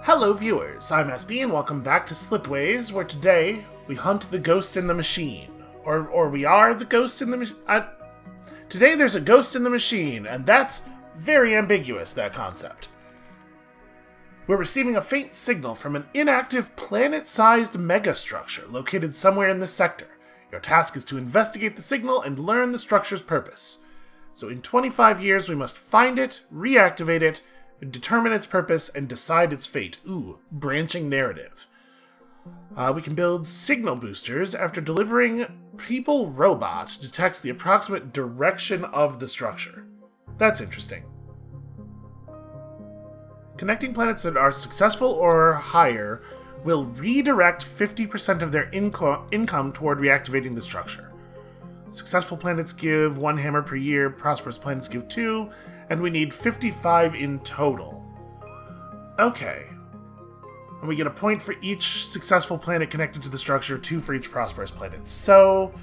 Hello viewers, I'm SB and welcome back to Slipways, where today we hunt the ghost in the machine. Or we are the ghost in the machine. Today there's a ghost in the machine, and that's very ambiguous, that concept. We're receiving a faint signal from an inactive planet-sized megastructure located somewhere in this sector. Your task is to investigate the signal and learn the structure's purpose. So in 25 years we must find it, reactivate it, determine its purpose, and decide its fate. Ooh, branching narrative. We can build signal boosters after delivering People Robot detects the approximate direction of the structure. That's interesting. Connecting planets that are successful or higher will redirect 50% of their income toward reactivating the structure. Successful planets give 1 hammer per year, prosperous planets give 2, and we need 55 in total. Okay. And we get a point for each successful planet connected to the structure, 2 for each prosperous planet. So,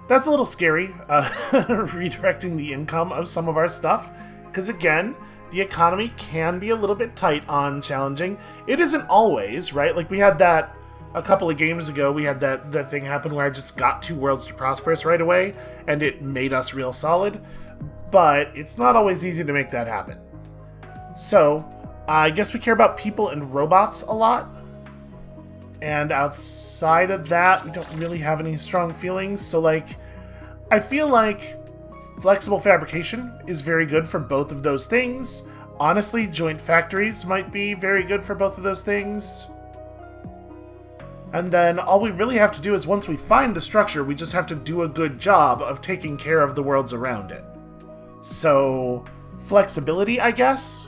that's a little scary, redirecting the income of some of our stuff. Because again, the economy can be a little bit tight on challenging. It isn't always, right? Like we had that a couple of games ago, we had that thing happen where I just got 2 worlds to prosperous right away, and it made us real solid. But it's not always easy to make that happen. So, I guess we care about people and robots a lot. And outside of that, we don't really have any strong feelings. So, I feel like flexible fabrication is very good for both of those things. Honestly, joint factories might be very good for both of those things. And then all we really have to do is once we find the structure, we just have to do a good job of taking care of the worlds around it. So, flexibility, I guess?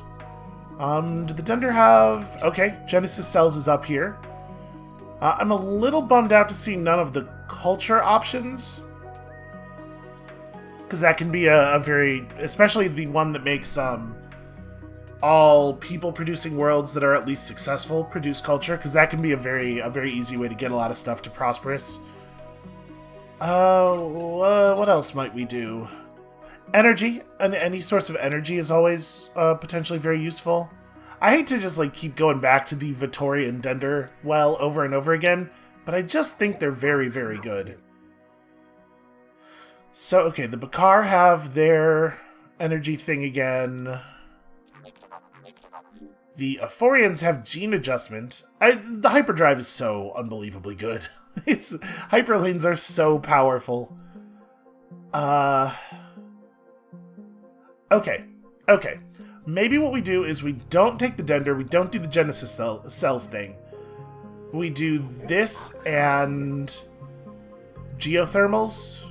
Do the Dender have... Okay, Genesis Cells is up here. I'm a little bummed out to see none of the culture options. Because that can be a very... Especially the one that makes all people-producing worlds that are at least successful produce culture. Because that can be a very easy way to get a lot of stuff to prosperous. What else might we do? Energy, and any source of energy is always potentially very useful. I hate to just keep going back to the Vittori and Dender well over and over again, but I just think they're very good. So, okay, the Bakar have their energy thing again. The Aphorians have gene adjustment. The hyperdrive is so unbelievably good. Hyperlanes are so powerful. Okay. Maybe what we do is we don't take the Dender, we don't do the Genesis Cells thing. We do this and geothermals.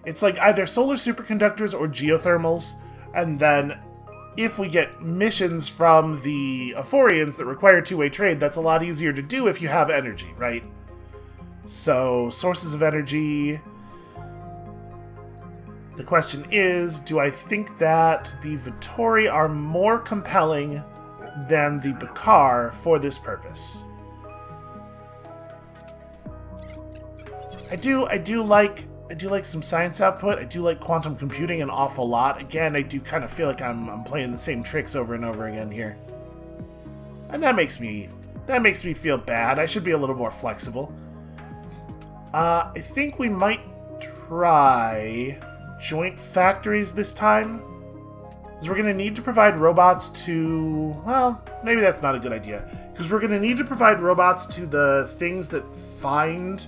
It's either solar superconductors or geothermals, and then if we get missions from the Aphorians that require two-way trade, that's a lot easier to do if you have energy, right? So, sources of energy... The question is, do I think that the Vittori are more compelling than the Bakar for this purpose? I do like some science output. I do like quantum computing an awful lot. Again, I do kind of feel like I'm playing the same tricks over and over again here. And that makes me feel bad. I should be a little more flexible. I think we might try joint factories this time, because we're going to need to provide robots to... Well, maybe that's not a good idea, because we're going to need to provide robots to the things that find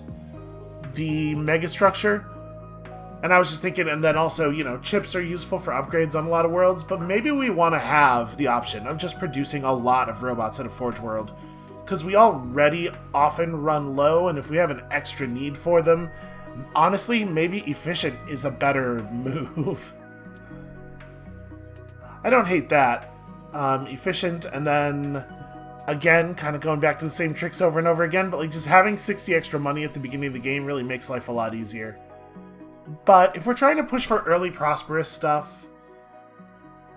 the megastructure. And I was just thinking, and then also, chips are useful for upgrades on a lot of worlds, but maybe we want to have the option of just producing a lot of robots in a Forge world, because we already often run low, and if we have an extra need for them, honestly, maybe efficient is a better move. I don't hate that. Efficient, and then, again, kind of going back to the same tricks over and over again, but just having 60 extra money at the beginning of the game really makes life a lot easier. But if we're trying to push for early prosperous stuff,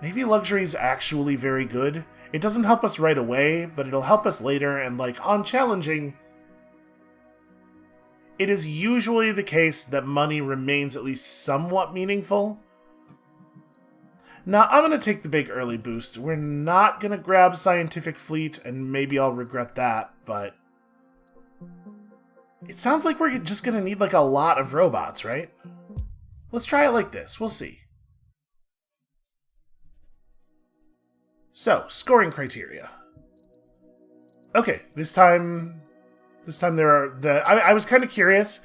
maybe luxury is actually very good. It doesn't help us right away, but it'll help us later, and on challenging... It is usually the case that money remains at least somewhat meaningful. Now, I'm going to take the big early boost. We're not going to grab Scientific Fleet, and maybe I'll regret that, but... It sounds like we're just going to need, like, a lot of robots, right? Let's try it like this. We'll see. So, scoring criteria. Okay, this time there are... I was kind of curious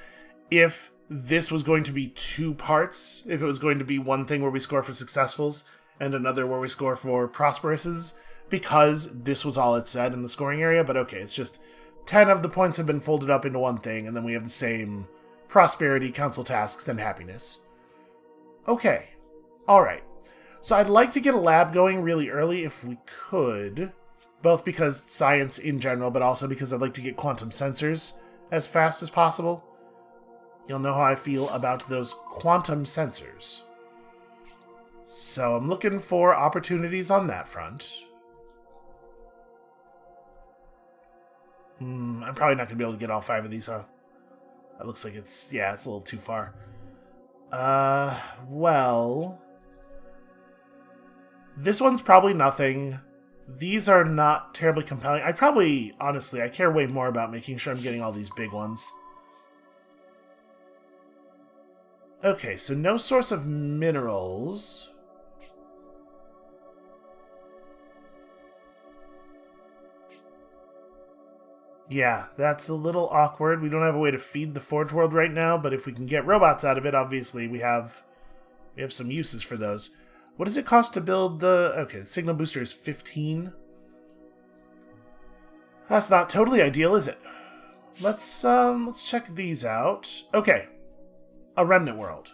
if this was going to be two parts, if it was going to be one thing where we score for successfuls and another where we score for prosperouses, because this was all it said in the scoring area, but okay, it's just 10 of the points have been folded up into one thing, and then we have the same prosperity, council tasks, and happiness. Okay, alright. So I'd like to get a lab going really early if we could, both because science in general, but also because I'd like to get quantum sensors as fast as possible. You'll know how I feel about those quantum sensors. So I'm looking for opportunities on that front. I'm probably not going to be able to get all 5 of these, huh? That looks like it's a little too far. Well... This one's probably nothing. These are not terribly compelling. Honestly, I care way more about making sure I'm getting all these big ones. Okay, so no source of minerals. Yeah, that's a little awkward. We don't have a way to feed the Forge World right now, but if we can get robots out of it, obviously we have some uses for those. What does it cost to build the... Okay, the signal booster is 15. That's not totally ideal, is it? Let's check these out. Okay. A remnant world.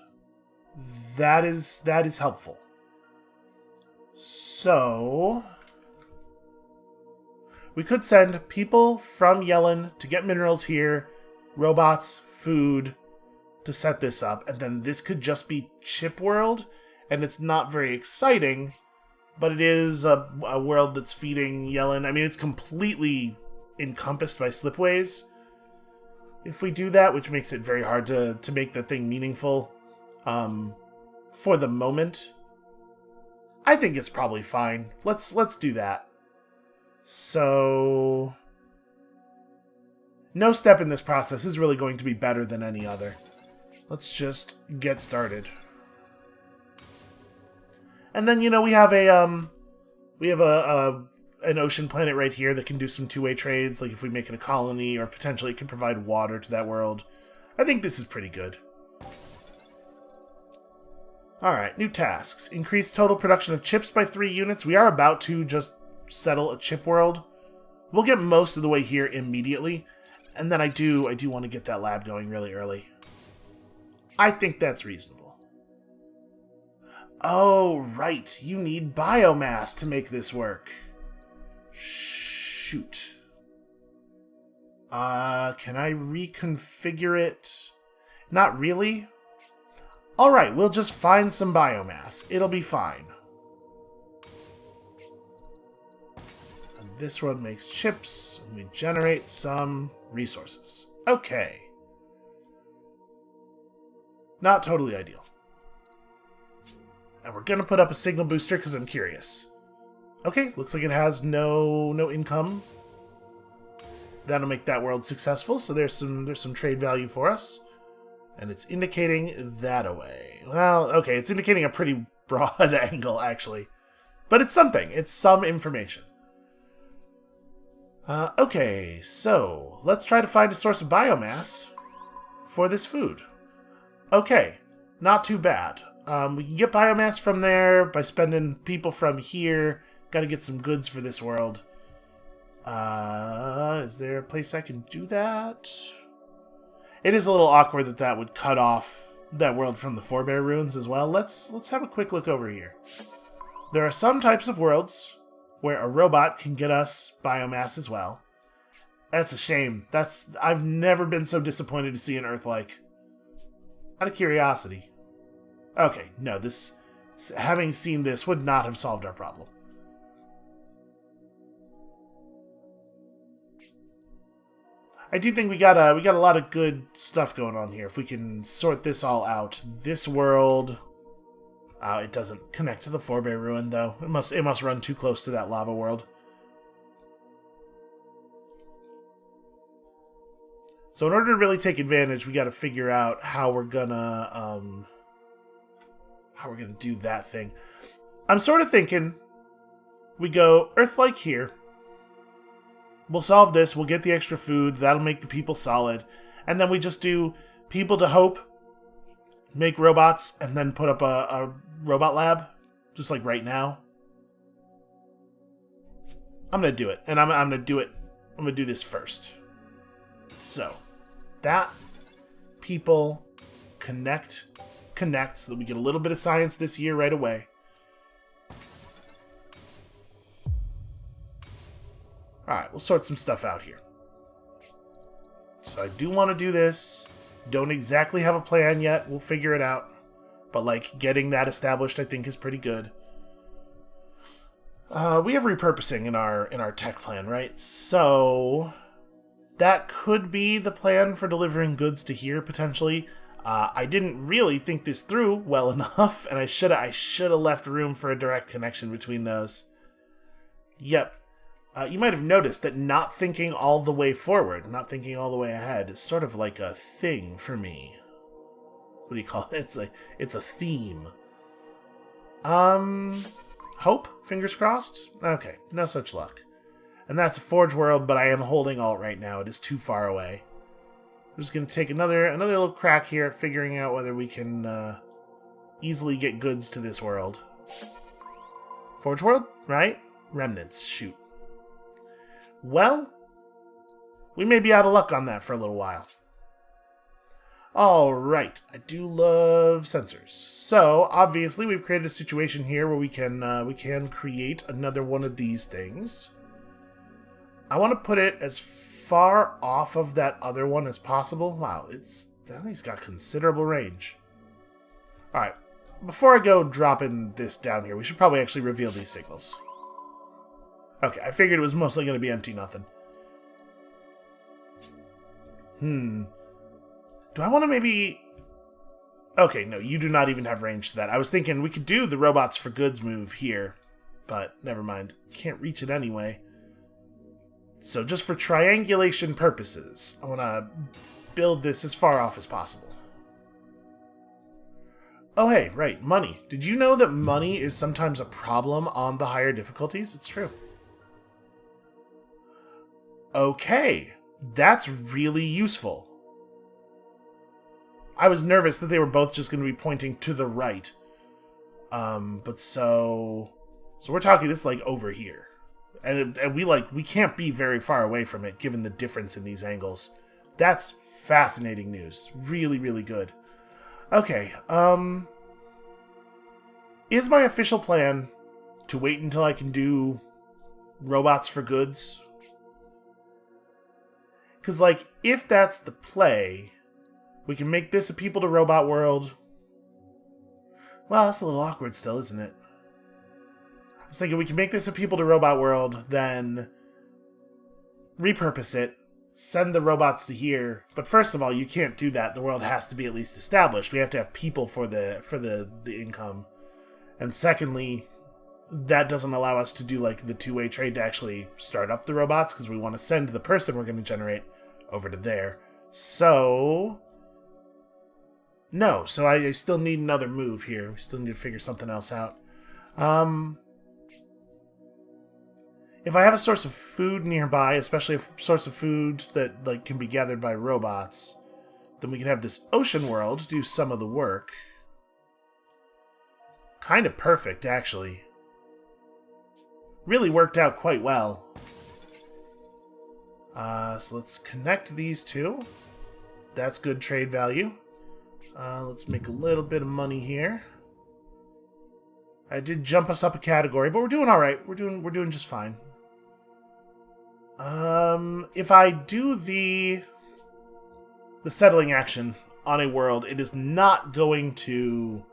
That is helpful. So... we could send people from Yellen to get minerals here, robots, food, to set this up, and then this could just be Chip World, and it's not very exciting, but it is a world that's feeding Yellen. I mean, it's completely encompassed by Slipways. If we do that, which makes it very hard to make the thing meaningful, for the moment, I think it's probably fine. Let's do that. So, no step in this process is really going to be better than any other. Let's just get started. And then, we have an ocean planet right here that can do some two-way trades, like if we make it a colony, or potentially it can provide water to that world. I think this is pretty good. Alright, new tasks. Increase total production of chips by 3 units. We are about to just settle a chip world. We'll get most of the way here immediately, and then I do want to get that lab going really early. I think that's reasonable. Oh, right. You need biomass to make this work. Shoot. Can I reconfigure it? Not really. Alright, we'll just find some biomass. It'll be fine. And this one makes chips, and we generate some resources. Okay. Not totally ideal. And we're gonna put up a signal booster because I'm curious. Okay, looks like it has no income. That'll make that world successful, so there's some trade value for us. And it's indicating that away. Well, okay, it's indicating a pretty broad angle, actually. But it's something. It's some information. Okay, so let's try to find a source of biomass for this food. Okay, not too bad. We can get biomass from there by spending people from here. Gotta get some goods for this world. Is there a place I can do that? It is a little awkward that would cut off that world from the Forebear Ruins as well. Let's have a quick look over here. There are some types of worlds where a robot can get us biomass as well. That's a shame. I've never been so disappointed to see an Earth-like. Out of curiosity. Okay, no, having seen this would not have solved our problem. I do think we got a lot of good stuff going on here. If we can sort this all out. This world... It doesn't connect to the forebear ruin, though. It must run too close to that lava world. So in order to really take advantage, we got to figure out how we're gonna do that thing. I'm sort of thinking we go Earth-like here. We'll solve this. We'll get the extra food. That'll make the people solid. And then we just do people to hope, make robots, and then put up a robot lab, just like right now. I'm going to do it. And I'm going to do it. I'm going to do this first. So, that people connect so that we get a little bit of science this year right away. Alright, we'll sort some stuff out here. So I do want to do this. Don't exactly have a plan yet. We'll figure it out. But, like, getting that established, I think, is pretty good. We have repurposing in our tech plan, right? So that could be the plan for delivering goods to here, potentially. I didn't really think this through well enough, and I should have left room for a direct connection between those. Yep. You might have noticed that not thinking all the way forward, not thinking all the way ahead, is sort of like a thing for me. What do you call it? It's a theme. Hope? Fingers crossed? Okay, no such luck. And that's a Forge world, but I am holding Alt right now. It is too far away. I'm just going to take another little crack here at figuring out whether we can easily get goods to this world. Forge world, right? Remnants, shoot. Well, we may be out of luck on that for a little while. Alright, I do love sensors. So, obviously, we've created a situation here where we can create another one of these things. I want to put it as far off of that other one as possible. Wow, I think it's got considerable range. Alright, before I go dropping this down here, we should probably actually reveal these signals. Okay, I figured it was mostly going to be empty nothing. Do I want to maybe... Okay, no, you do not even have range to that. I was thinking we could do the robots for goods move here, but never mind. Can't reach it anyway. So just for triangulation purposes, I want to build this as far off as possible. Oh hey, right, money. Did you know that money is sometimes a problem on the higher difficulties? It's true. Okay, that's really useful. I was nervous that they were both just going to be pointing to the right. But so we're talking this like over here. And we can't be very far away from it given the difference in these angles. That's fascinating news. Really, really good. Okay, is my official plan to wait until I can do robots for goods? Because, like, if that's the play, we can make this a people-to-robot world. Well, that's a little awkward still, isn't it? I was thinking we can make this a people-to-robot world, then repurpose it, send the robots to here. But first of all, you can't do that. The world has to be at least established. We have to have people for the income. And secondly, that doesn't allow us to do, like, the two-way trade to actually start up the robots, because we want to send the person we're going to generate over to there. So no, so I still need another move here. We still need to figure something else out. If I have a source of food nearby, especially a source of food that, like, can be gathered by robots, then we can have this ocean world do some of the work. Kind of perfect, actually. Really worked out quite well. So let's connect these two. That's good trade value. Let's make a little bit of money here. I did jump us up a category, but we're doing all right. We're doing just fine. If I do the settling action on a world, it is not going to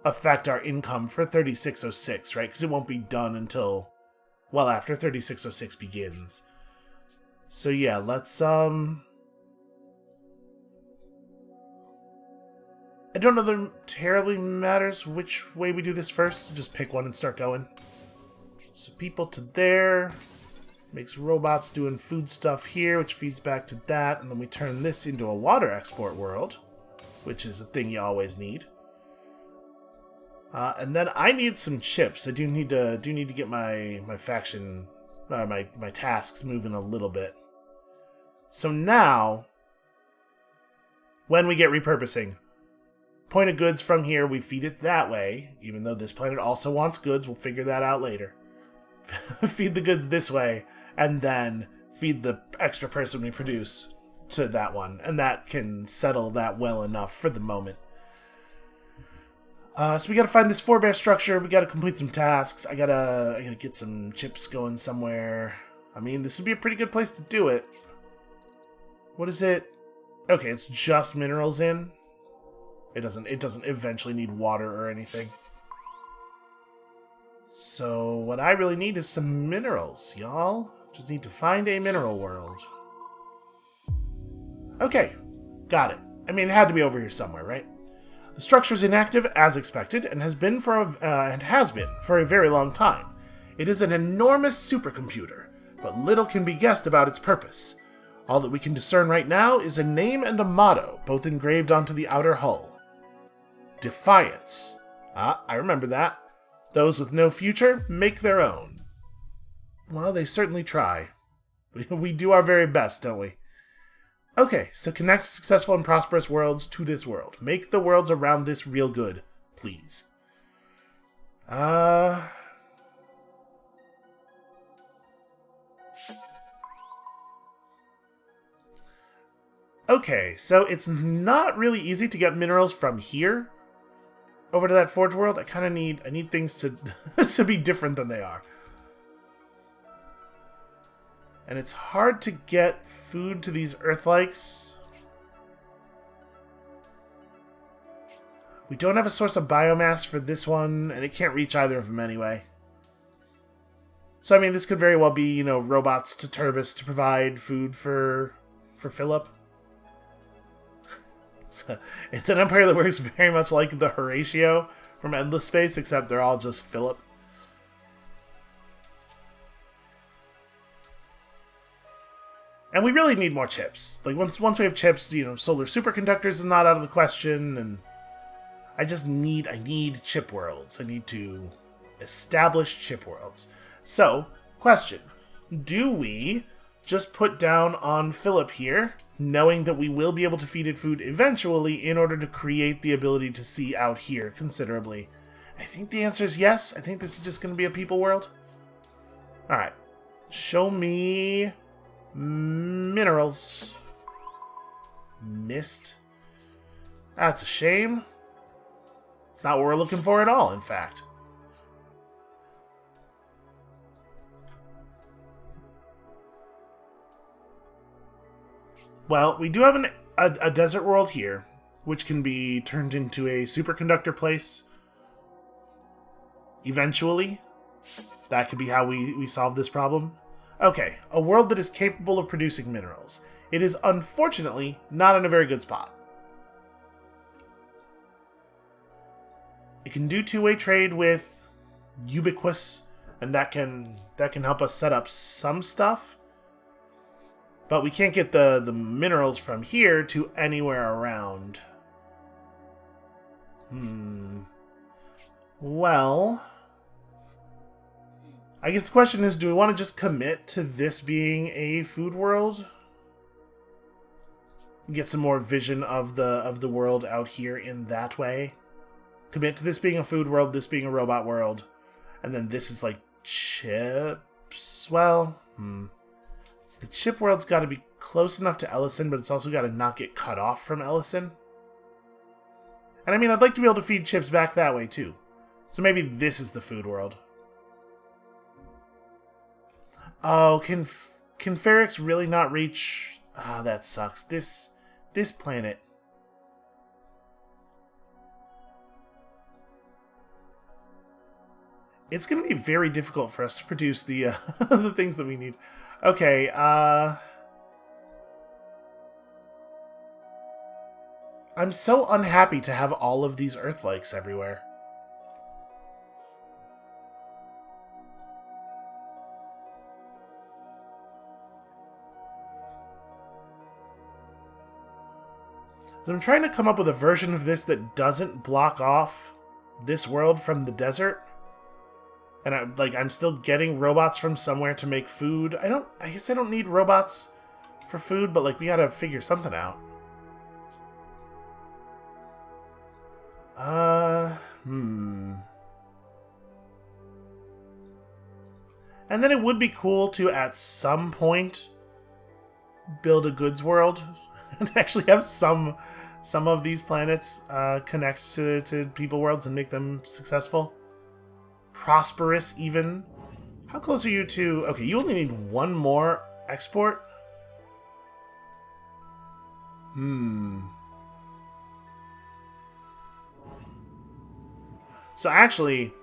affect our income for 3606, right? Because it won't be done until well after 3606 begins. So yeah, let's I don't know that it terribly matters which way we do this first. Just pick one and start going. So people to there. Makes robots doing food stuff here, which feeds back to that. And then we turn this into a water export world, which is a thing you always need. And then I need some chips. I do need to get my faction, my tasks moving a little bit. So now, when we get repurposing, point of goods from here, we feed it that way. Even though this planet also wants goods, we'll figure that out later. Feed the goods this way, and then feed the extra person we produce to that one. And that can settle that well enough for the moment. So we gotta find this forebear structure, we gotta complete some tasks, I gotta get some chips going somewhere. I mean, this would be a pretty good place to do it. What is it? Okay, it's just minerals in. It doesn't eventually need water or anything. So what I really need is some minerals, y'all. Just need to find a mineral world. Okay, got it. I mean, it had to be over here somewhere, right? The structure is inactive as expected and has been for a very long time. It is an enormous supercomputer, but little can be guessed about its purpose. All that we can discern right now is a name and a motto, both engraved onto the outer hull. Defiance. Ah, I remember that. Those with no future make their own. Well, they certainly try. We do our very best, don't we? Okay, so connect successful and prosperous worlds to this world. Make the worlds around this real good, please. Okay, so it's not really easy to get minerals from here over to that forge world. I need things to to be different than they are. And it's hard to get food to these Earthlikes. We don't have a source of biomass for this one, and it can't reach either of them anyway. So, I mean, this could very well be, robots to Turbis to provide food for Philip. It's an empire that works very much like the Horatio from Endless Space, except they're all just Philip. And we really need more chips. Like, once we have chips, solar superconductors is not out of the question, and I need chip worlds. I need to establish chip worlds. So, question. Do we just put down on Philip here, knowing that we will be able to feed it food eventually in order to create the ability to see out here considerably? I think the answer is yes. I think this is just going to be a people world. Alright. Show me minerals. Mist. That's a shame. It's not what we're looking for at all, in fact. Well, we do have a desert world here, which can be turned into a superconductor place. Eventually. That could be how we solve this problem. Okay, a world that is capable of producing minerals. It is unfortunately not in a very good spot. It can do two-way trade with Ubiquitous, and that can help us set up some stuff. But we can't get the minerals from here to anywhere around. Well, I guess the question is, do we want to just commit to this being a food world? Get some more vision of the world out here in that way. Commit to this being a food world, this being a robot world, and then this is like chips. Well, so the chip world's got to be close enough to Ellison, but it's also got to not get cut off from Ellison. And I mean, I'd like to be able to feed chips back that way too. So maybe this is the food world. Oh, can Ferrix really not reach? Ah, that sucks. This planet. It's going to be very difficult for us to produce the the things that we need. Okay, I'm so unhappy to have all of these Earth-likes everywhere. I'm trying to come up with a version of this that doesn't block off this world from the desert. And I'm still getting robots from somewhere to make food. I guess I don't need robots for food, but like we gotta figure something out. And then it would be cool to, at some point, build a goods world and actually have some of these planets connect to people worlds and make them successful. Prosperous, even. How close are you to... Okay, you only need one more export? So actually,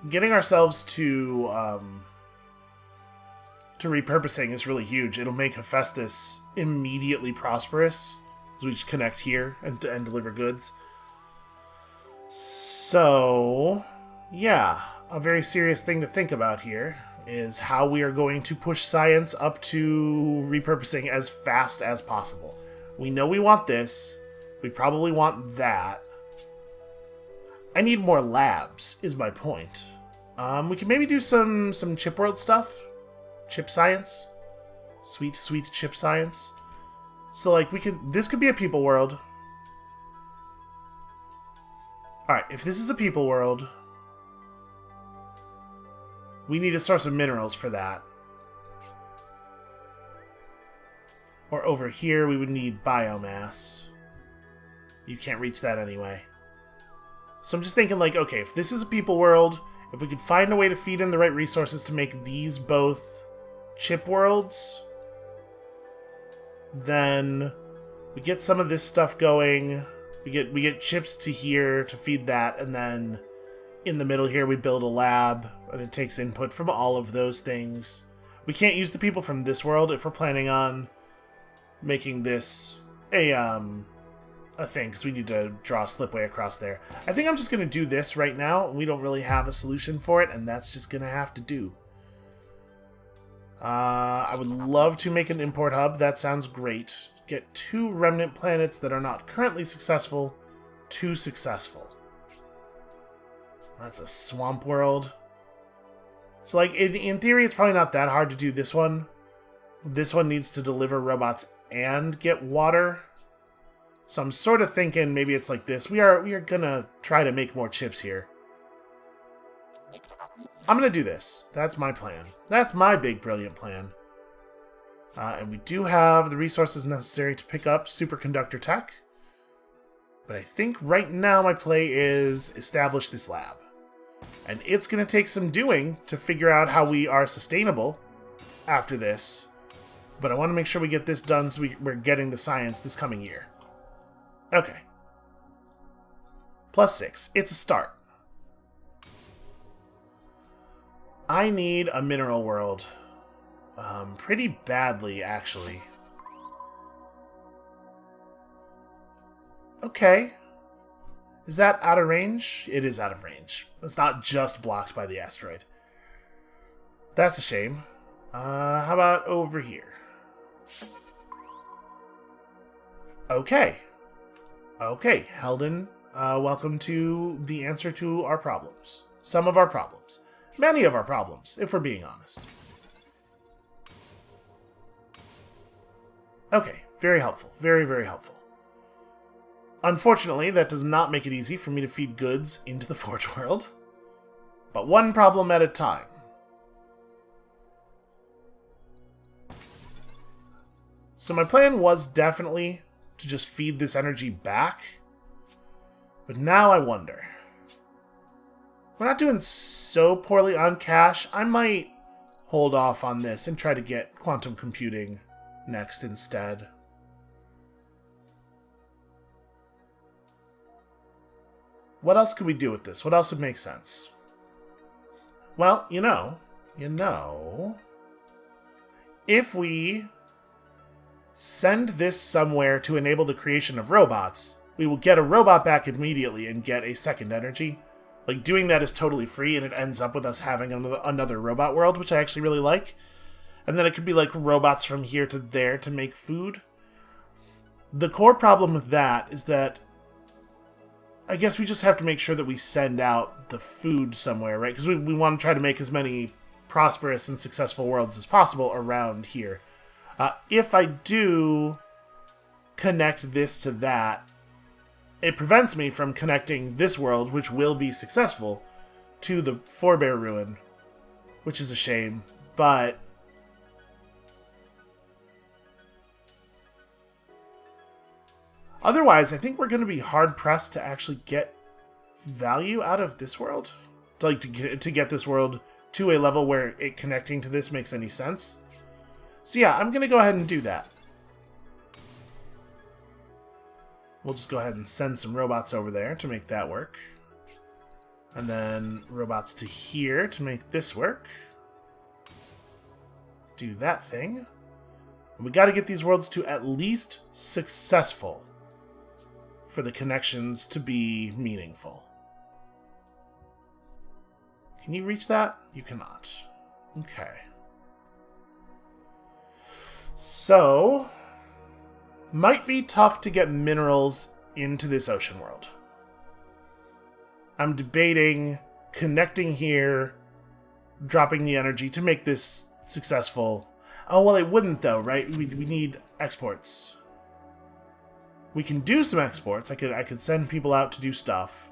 getting ourselves to repurposing is really huge. It'll make Hephaestus immediately prosperous, as we just connect here and deliver goods. So, yeah, a very serious thing to think about here is how we are going to push science up to repurposing as fast as possible. We know we want this. We probably want that. I need more labs, is my point. We can maybe do some chip world stuff. Chip science. Sweet, sweet chip science. So, like, this could be a people world. Alright, if this is a people world, we need a source of minerals for that. Or over here, we would need biomass. You can't reach that anyway. So I'm just thinking, like, okay, if this is a people world, if we could find a way to feed in the right resources to make these both chip worlds, then we get some of this stuff going. We get chips to here to feed that, and then in the middle here we build a lab, and it takes input from all of those things. We can't use the people from this world if we're planning on making this a thing, because we need to draw a slipway across there. I think I'm just going to do this right now. We don't really have a solution for it, and that's just going to have to do. I would love to make an import hub. That sounds great. Get 2 remnant planets that are not currently successful to successful. That's a swamp world. So, like, in theory, it's probably not that hard to do this one. This one needs to deliver robots and get water. So I'm sort of thinking maybe it's like this. We are gonna try to make more chips here. I'm gonna do this. That's my plan. That's my big, brilliant plan. And we do have the resources necessary to pick up superconductor tech. But I think right now my play is establish this lab. And it's going to take some doing to figure out how we are sustainable after this. But I want to make sure we get this done so we're getting the science this coming year. Okay. +6. It's a start. I need a mineral world. Pretty badly, actually. Okay. Is that out of range? It is out of range. It's not just blocked by the asteroid. That's a shame. How about over here? Okay. Okay, Helden, welcome to the answer to our problems. Some of our problems. Many of our problems, if we're being honest. Okay, very helpful. Very, very helpful. Unfortunately, that does not make it easy for me to feed goods into the Forge world. But one problem at a time. So my plan was definitely to just feed this energy back. But now I wonder. We're not doing so poorly on cash. I might hold off on this and try to get quantum computing next instead. What else could we do with this? What else would make sense? Well, you know, if we send this somewhere to enable the creation of robots, we will get a robot back immediately and get a second energy. Like, doing that is totally free, and it ends up with us having another robot world, which I actually really like. And then it could be like robots from here to there to make food. The core problem with that is that I guess we just have to make sure that we send out the food somewhere, right? Because we want to try to make as many prosperous and successful worlds as possible around here. If I do connect this to that, it prevents me from connecting this world, which will be successful, to the Forebear Ruin, which is a shame, but otherwise, I think we're going to be hard-pressed to actually get value out of this world. To get this world to a level where it connecting to this makes any sense. So yeah, I'm going to go ahead and do that. We'll just go ahead and send some robots over there to make that work. And then robots to here to make this work. Do that thing. And we got to get these worlds to at least successful for the connections to be meaningful. Can you reach that? You cannot. Okay. So, might be tough to get minerals into this ocean world. I'm debating connecting here, dropping the energy to make this successful. Oh, well, it wouldn't though, right? We need exports. We can do some exports. I could send people out to do stuff.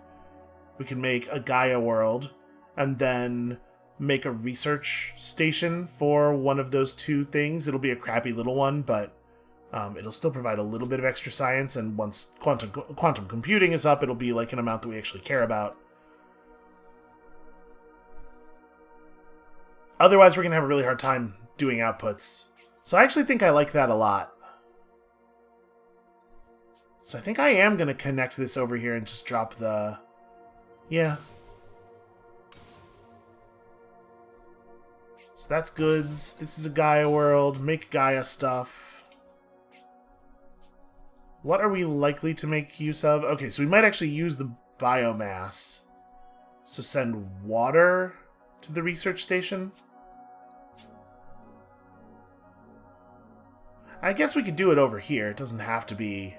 We can make a Gaia world and then make a research station for one of those two things. It'll be a crappy little one, but it'll still provide a little bit of extra science, and once quantum computing is up, it'll be like an amount that we actually care about. Otherwise, we're going to have a really hard time doing outputs. So I actually think I like that a lot. So I think I am going to connect this over here and just drop the... Yeah. So that's goods. This is a Gaia world. Make Gaia stuff. What are we likely to make use of? Okay, so we might actually use the biomass. So send water to the research station. I guess we could do it over here. It doesn't have to be...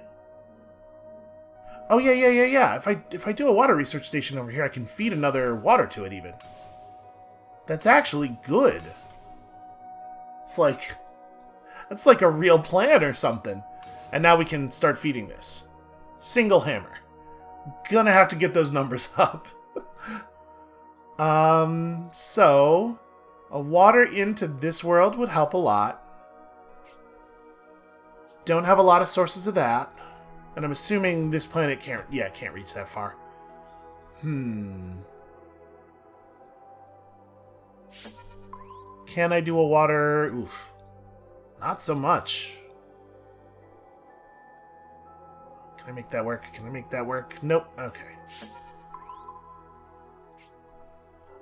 Oh, yeah. If I do a water research station over here, I can feed another water to it, even. That's actually good. It's like... That's like a real plan or something. And now we can start feeding this. Single hammer. Gonna have to get those numbers up. So... a water into this world would help a lot. Don't have a lot of sources of that. And I'm assuming this planet can't... Yeah, it can't reach that far. Can I do a water... Oof. Not so much. Can I make that work? Can I make that work? Nope. Okay.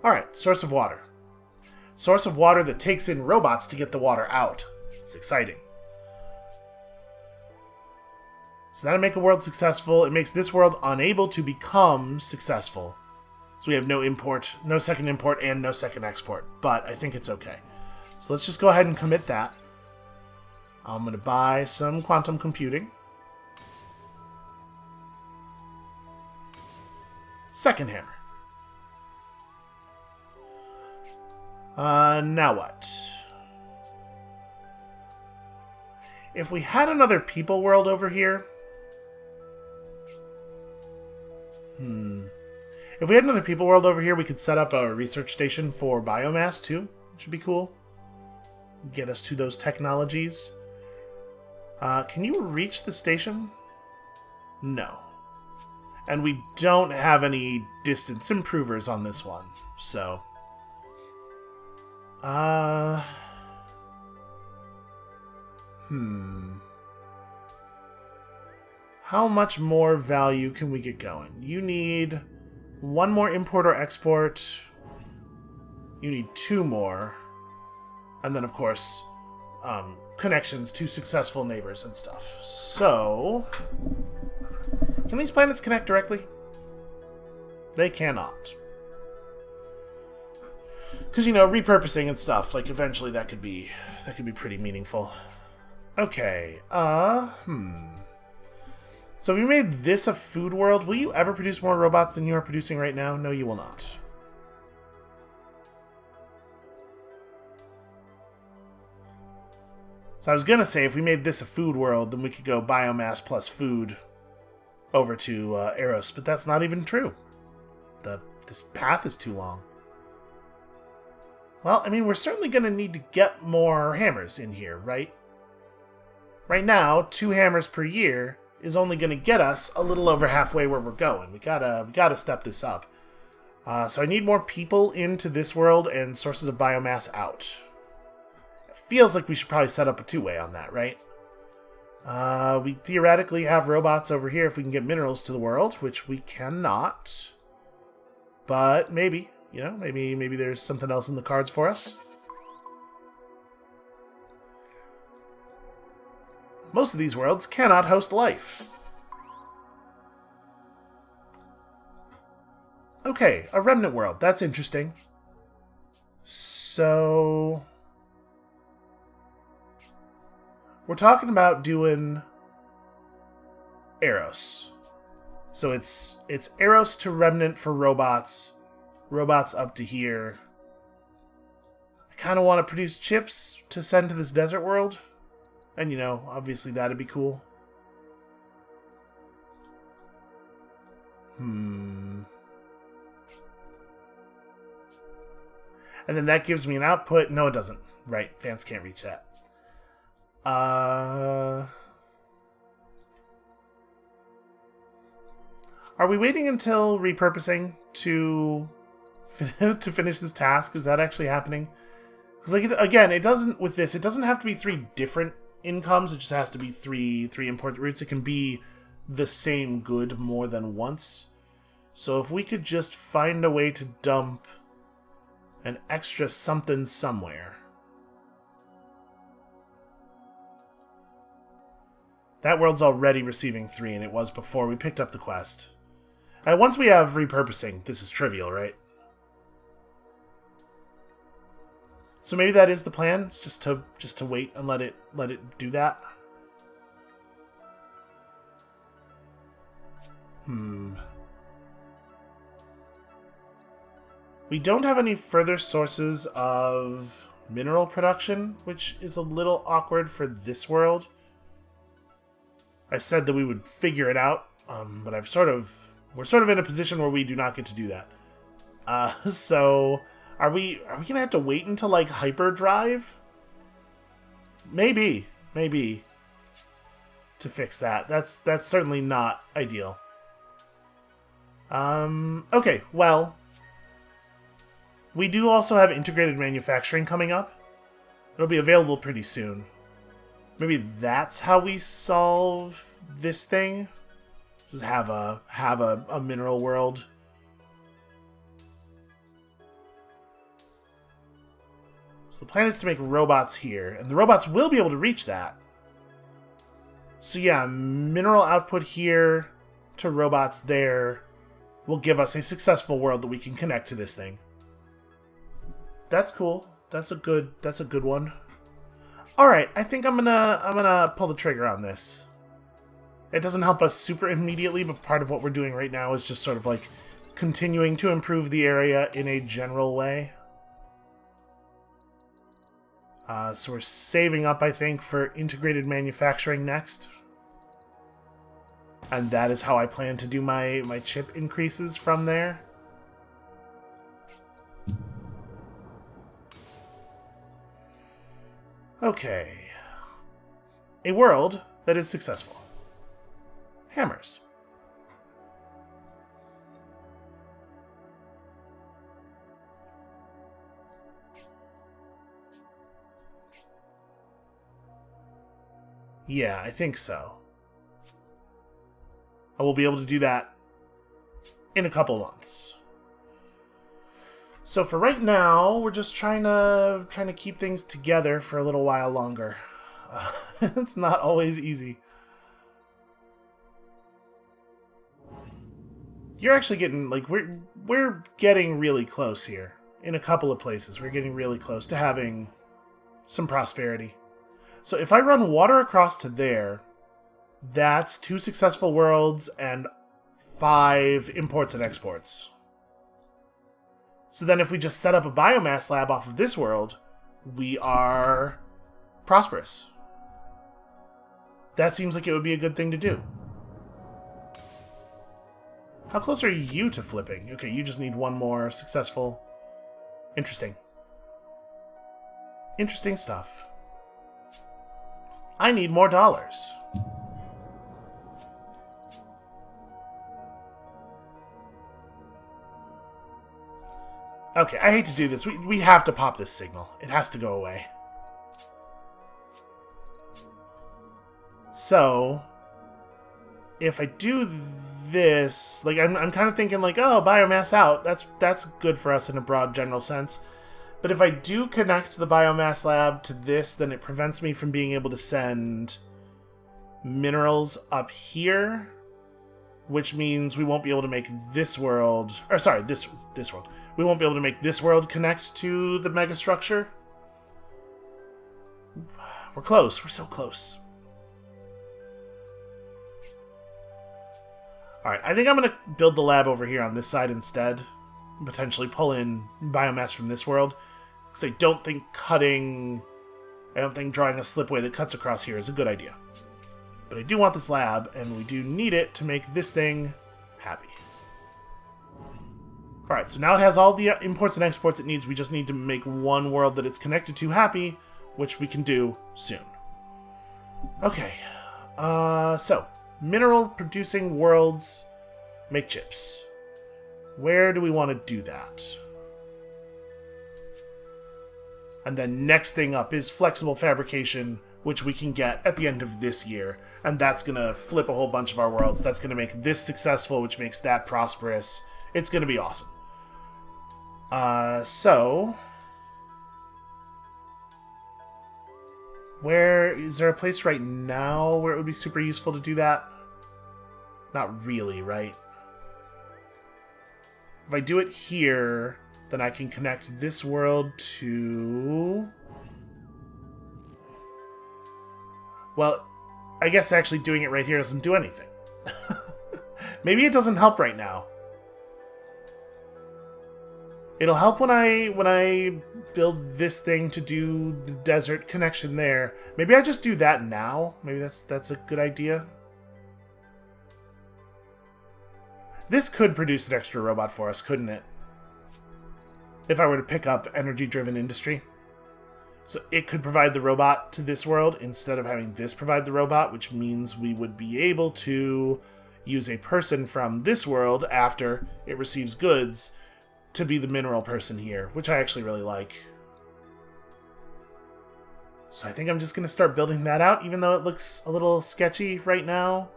Alright, source of water. Source of water that takes in robots to get the water out. It's exciting. So that'll make a world successful. It makes this world unable to become successful. So we have no import, no second import, and no second export. But I think it's okay. So let's just go ahead and commit that. I'm going to buy some quantum computing. Second hammer. Now what? If we had another people world over here... If we had another people world over here, we could set up a research station for biomass, too. Which would be cool. Get us to those technologies. Can you reach the station? No. And we don't have any distance improvers on this one, so... How much more value can we get going? You need one more import or export. You need two more. And then, of course, connections to successful neighbors and stuff. So, can these planets connect directly? They cannot. Because, repurposing and stuff, like, eventually that could be pretty meaningful. Okay, So if we made this a food world, will you ever produce more robots than you are producing right now? No, you will not. So I was going to say, if we made this a food world, then we could go biomass plus food over to Eros, but that's not even true. This path is too long. Well, I mean, we're certainly going to need to get more hammers in here, right? Right now, 2 hammers per year is only going to get us a little over halfway where we're going. We gotta step this up. So I need more people into this world and sources of biomass out. It feels like we should probably set up a 2-way on that, right? We theoretically have robots over here if we can get minerals to the world, which we cannot. But maybe, maybe there's something else in the cards for us. Most of these worlds cannot host life. Okay, a remnant world. That's interesting. So, we're talking about doing Eros. So it's Eros to remnant for robots. Robots up to here. I kind of want to produce chips to send to this desert world. And, obviously that'd be cool. And then that gives me an output. No, it doesn't. Right, fans can't reach that. Are we waiting until repurposing to finish this task? Is that actually happening? Because, again, it doesn't have to be 3 different incomes. It just has to be three important routes. It can be the same good more than once. So if we could just find a way to dump an extra something somewhere. That world's already receiving 3, and it was before we picked up the quest. Once we have repurposing, this is trivial, right? So maybe that is the plan. It's just to wait and let it do that. We don't have any further sources of mineral production, which is a little awkward for this world. I said that we would figure it out, but we're sort of in a position where we do not get to do that. So are we gonna have to wait until like hyperdrive? Maybe to fix that. That's certainly not ideal. Okay, well, we do also have integrated manufacturing coming up. It'll be available pretty soon. Maybe that's how we solve this thing. Just have a mineral world. So the plan is to make robots here, and the robots will be able to reach that. So yeah, mineral output here to robots there will give us a successful world that we can connect to this thing. That's cool. That's a good one. All right, I think I'm gonna pull the trigger on this. It doesn't help us super immediately, but part of what we're doing right now is just sort of like continuing to improve the area in a general way. So we're saving up, I think, for integrated manufacturing next. And that is how I plan to do my chip increases from there. Okay. A world that is successful. Hammers. Yeah, I think so. I will be able to do that in a couple months. So for right now, we're just trying to keep things together for a little while longer. It's not always easy. You're actually getting, like, we're getting really close here. In a couple of places, we're getting really close to having some prosperity. So if I run water across to there, that's 2 successful worlds and 5 imports and exports. So then if we just set up a biomass lab off of this world, we are prosperous. That seems like it would be a good thing to do. How close are you to flipping? Okay, you just need 1 more successful. Interesting. Interesting stuff. I need more dollars. Okay, I hate to do this. We have to pop this signal. It has to go away. So, if I do this, like, I'm kind of thinking, like, oh, biomass out. That's good for us in a broad general sense. But if I do connect the biomass lab to this, then it prevents me from being able to send minerals up here, which means we won't be able to make this world, or sorry, this world. We won't be able to make this world connect to the megastructure. We're close. We're so close. Alright, I think I'm going to build the lab over here on this side instead. Potentially pull in biomass from this world. Because I don't think drawing a slipway that cuts across here is a good idea. But I do want this lab, and we do need it to make this thing happy. Alright, so now it has all the imports and exports it needs. We just need to make 1 world that it's connected to happy, which we can do soon. Okay, so mineral producing worlds make chips. Where do we want to do that? And then next thing up is flexible fabrication, which we can get at the end of this year. And that's going to flip a whole bunch of our worlds. That's going to make this successful, which makes that prosperous. It's going to be awesome. So is there a place right now where it would be super useful to do that? Not really, right? If I do it here, then I can connect this world to... Well, I guess actually doing it right here doesn't do anything. Maybe it doesn't help right now. It'll help when I build this thing to do the desert connection there. Maybe I just do that now. Maybe that's a good idea. This could produce an extra robot for us, couldn't it? If I were to pick up energy-driven industry. So it could provide the robot to this world instead of having this provide the robot, which means we would be able to use a person from this world after it receives goods to be the mineral person here, which I actually really like. So I think I'm just going to start building that out, even though it looks a little sketchy right now.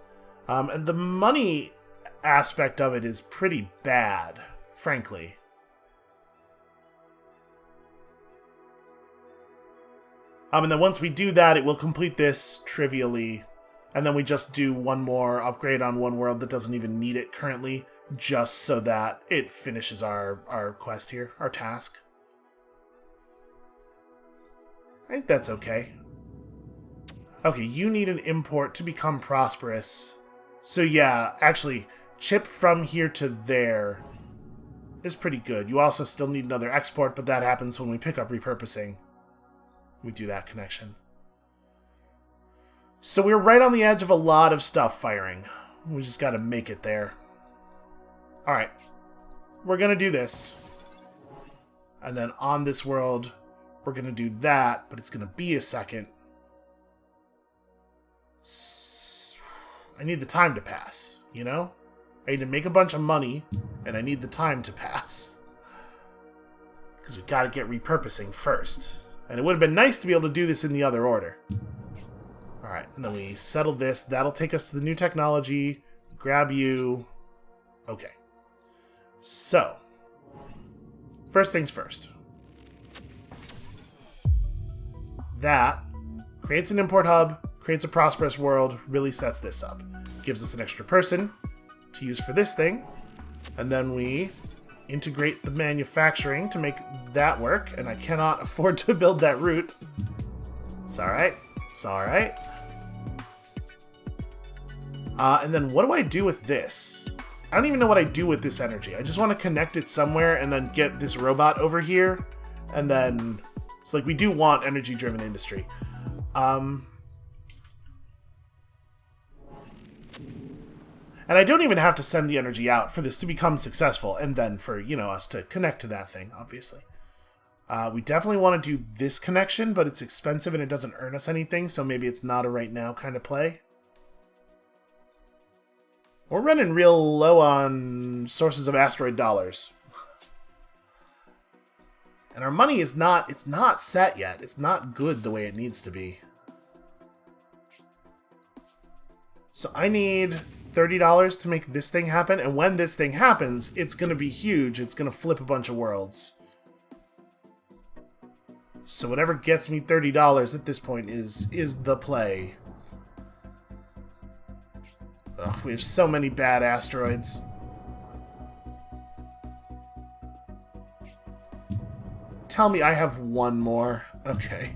And the money aspect of it is pretty bad, frankly. And then once we do that, it will complete this trivially. And then we just do 1 more upgrade on 1 world that doesn't even need it currently, just so that it finishes our quest here, our task. I think that's okay. Okay, you need an import to become prosperous. So yeah, actually, chip from here to there is pretty good. You also still need another export, but that happens when we pick up repurposing. We do that connection. So we're right on the edge of a lot of stuff firing. We just gotta make it there. Alright. We're gonna do this. And then on this world, we're gonna do that, but it's gonna be a second. I need the time to pass, you know? I need to make a bunch of money, and I need the time to pass. Because we gotta get repurposing first. And it would have been nice to be able to do this in the other order. Alright, and then we settle this. That'll take us to the new technology. Grab you. Okay. So, first things first. That creates an import hub, creates a prosperous world, really sets this up. Gives us an extra person to use for this thing, and then we integrate the manufacturing to make that work, and I cannot afford to build that route. It's alright. It's alright. And then what do I do with this? I don't even know what I do with this energy. I just want to connect it somewhere and then get this robot over here. And then... It's like we do want energy-driven industry. And I don't even have to send the energy out for this to become successful. And then for, you know, us to connect to that thing, obviously. We definitely want to do this connection, but it's expensive and it doesn't earn us anything. So maybe it's not a right now kind of play. We're running real low on sources of asteroid dollars. And our money is not, it's not set yet. It's not good the way it needs to be. So I need $30 to make this thing happen. And when this thing happens, it's going to be huge. It's going to flip a bunch of worlds. So whatever gets me $30 at this point is the play. Ugh, we have so many bad asteroids. Tell me I have one more. Okay.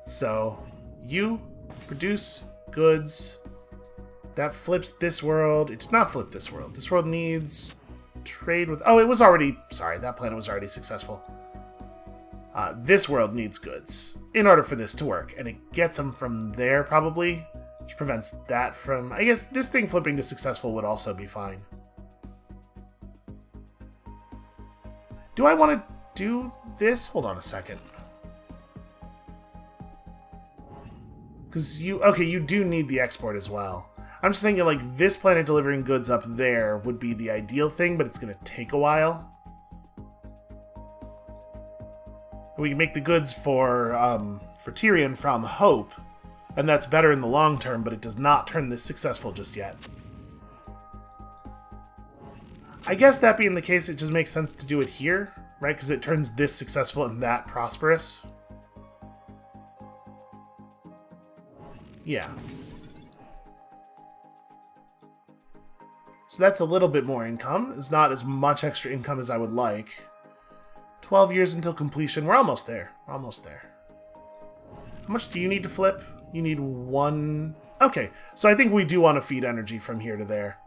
So, you produce goods. That flips this world. It did not flip this world. This world needs trade with... Oh, it was already... Sorry, that planet was already successful. This world needs goods in order for this to work. And it gets them from there, probably. Which prevents that from... I guess this thing flipping to successful would also be fine. Do I want to do this? Hold on a second. Because you... Okay, you do need the export as well. I'm just thinking, like, this planet delivering goods up there would be the ideal thing, but it's going to take a while. We can make the goods for Tyrion from Hope. And that's better in the long term, but it does not turn this successful just yet. I guess that being the case, it just makes sense to do it here, right? Because it turns this successful and that prosperous. Yeah. So that's a little bit more income. It's not as much extra income as I would like. 12 years until completion. We're almost there. We're almost there. How much do you need to flip? You need one... Okay, so I think we do want to feed energy from here to there.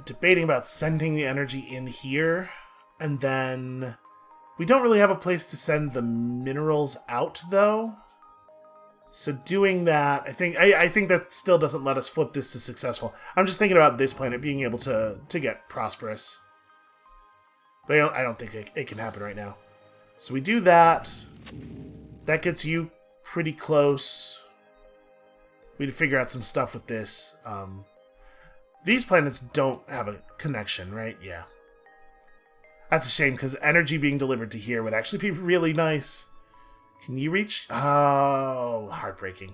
Debating about sending the energy in here, and then... We don't really have a place to send the minerals out, though. So doing that, I think that still doesn't let us flip this to successful. I'm just thinking about this planet being able to get prosperous. But I don't think it can happen right now. So we do that. That gets you pretty close. We need to figure out some stuff with this. These planets don't have a connection, right? Yeah. That's a shame, because energy being delivered to here would actually be really nice. Can you reach? Oh, heartbreaking.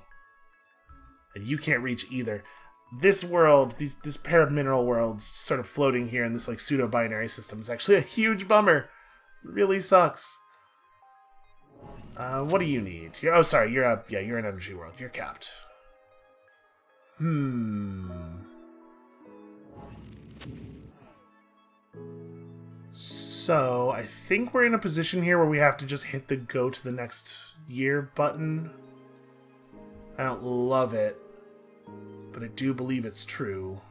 And you can't reach either. This world, this pair of mineral worlds sort of floating here in this like pseudo-binary system is actually a huge bummer. It really sucks. What do you need? Oh, sorry, you're up. Yeah, you're an energy world. You're capped. So, I think we're in a position here where we have to just hit the go to the next year button. I don't love it, but I do believe it's true.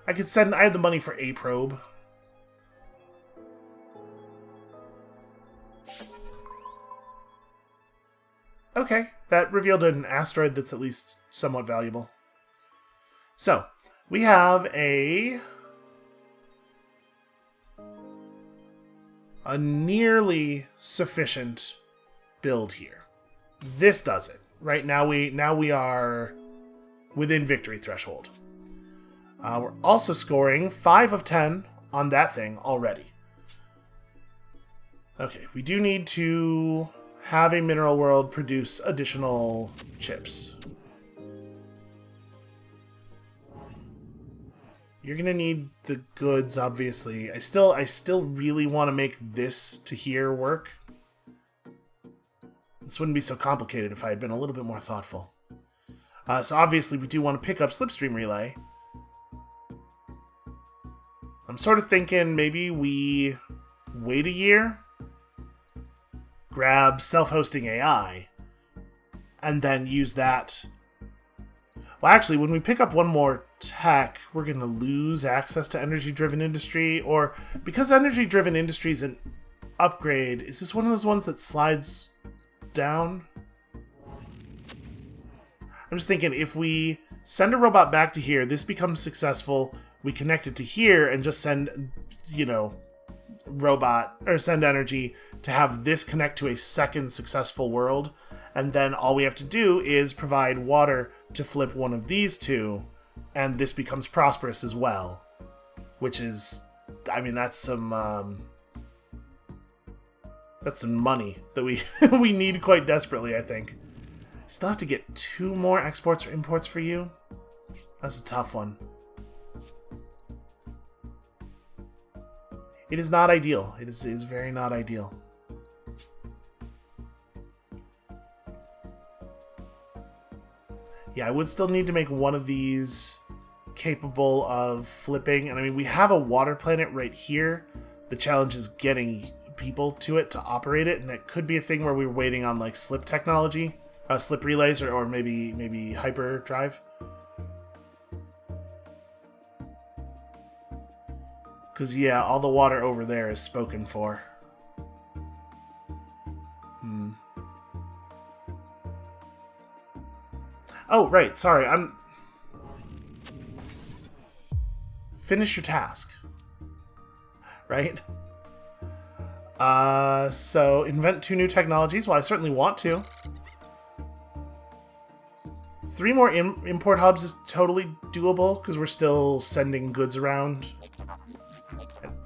I have the money for a probe. Okay, that revealed an asteroid that's at least somewhat valuable. So, we have a nearly sufficient build here. This does it. Right now we are within victory threshold. We're also scoring 5 of 10 on that thing already. Okay, we do need to have a mineral world produce additional chips. You're gonna need the goods, obviously. I still really want to make this to here work. This wouldn't be so complicated if I had been a little bit more thoughtful. So obviously we do want to pick up Slipstream Relay. I'm sort of thinking maybe we wait a year, grab self-hosting AI, and then use that. Well, actually, when we pick up one more tech, we're going to lose access to energy-driven industry, or because energy-driven industry is an upgrade, is this one of those ones that slides down? I'm just thinking, if we send a robot back to here, this becomes successful, we connect it to here, and just send, you know, robot, or send energy to have this connect to a second successful world, and then all we have to do is provide water to flip one of these two, and this becomes prosperous as well. Which is, I mean, that's some money that we we need quite desperately, I think. Still have to get 2 more exports or imports for you. That's a tough one. It is not ideal. It is very not ideal. Yeah, I would still need to make one of these capable of flipping. And I mean, we have a water planet right here. The challenge is getting people to it to operate it. And it could be a thing where we're waiting on like slip technology, slip relays, or maybe hyperdrive. Because, yeah, all the water over there is spoken for. Oh, right, sorry, finish your task. Right? So, invent 2 new technologies. Well, I certainly want to. 3 more import hubs is totally doable, because we're still sending goods around.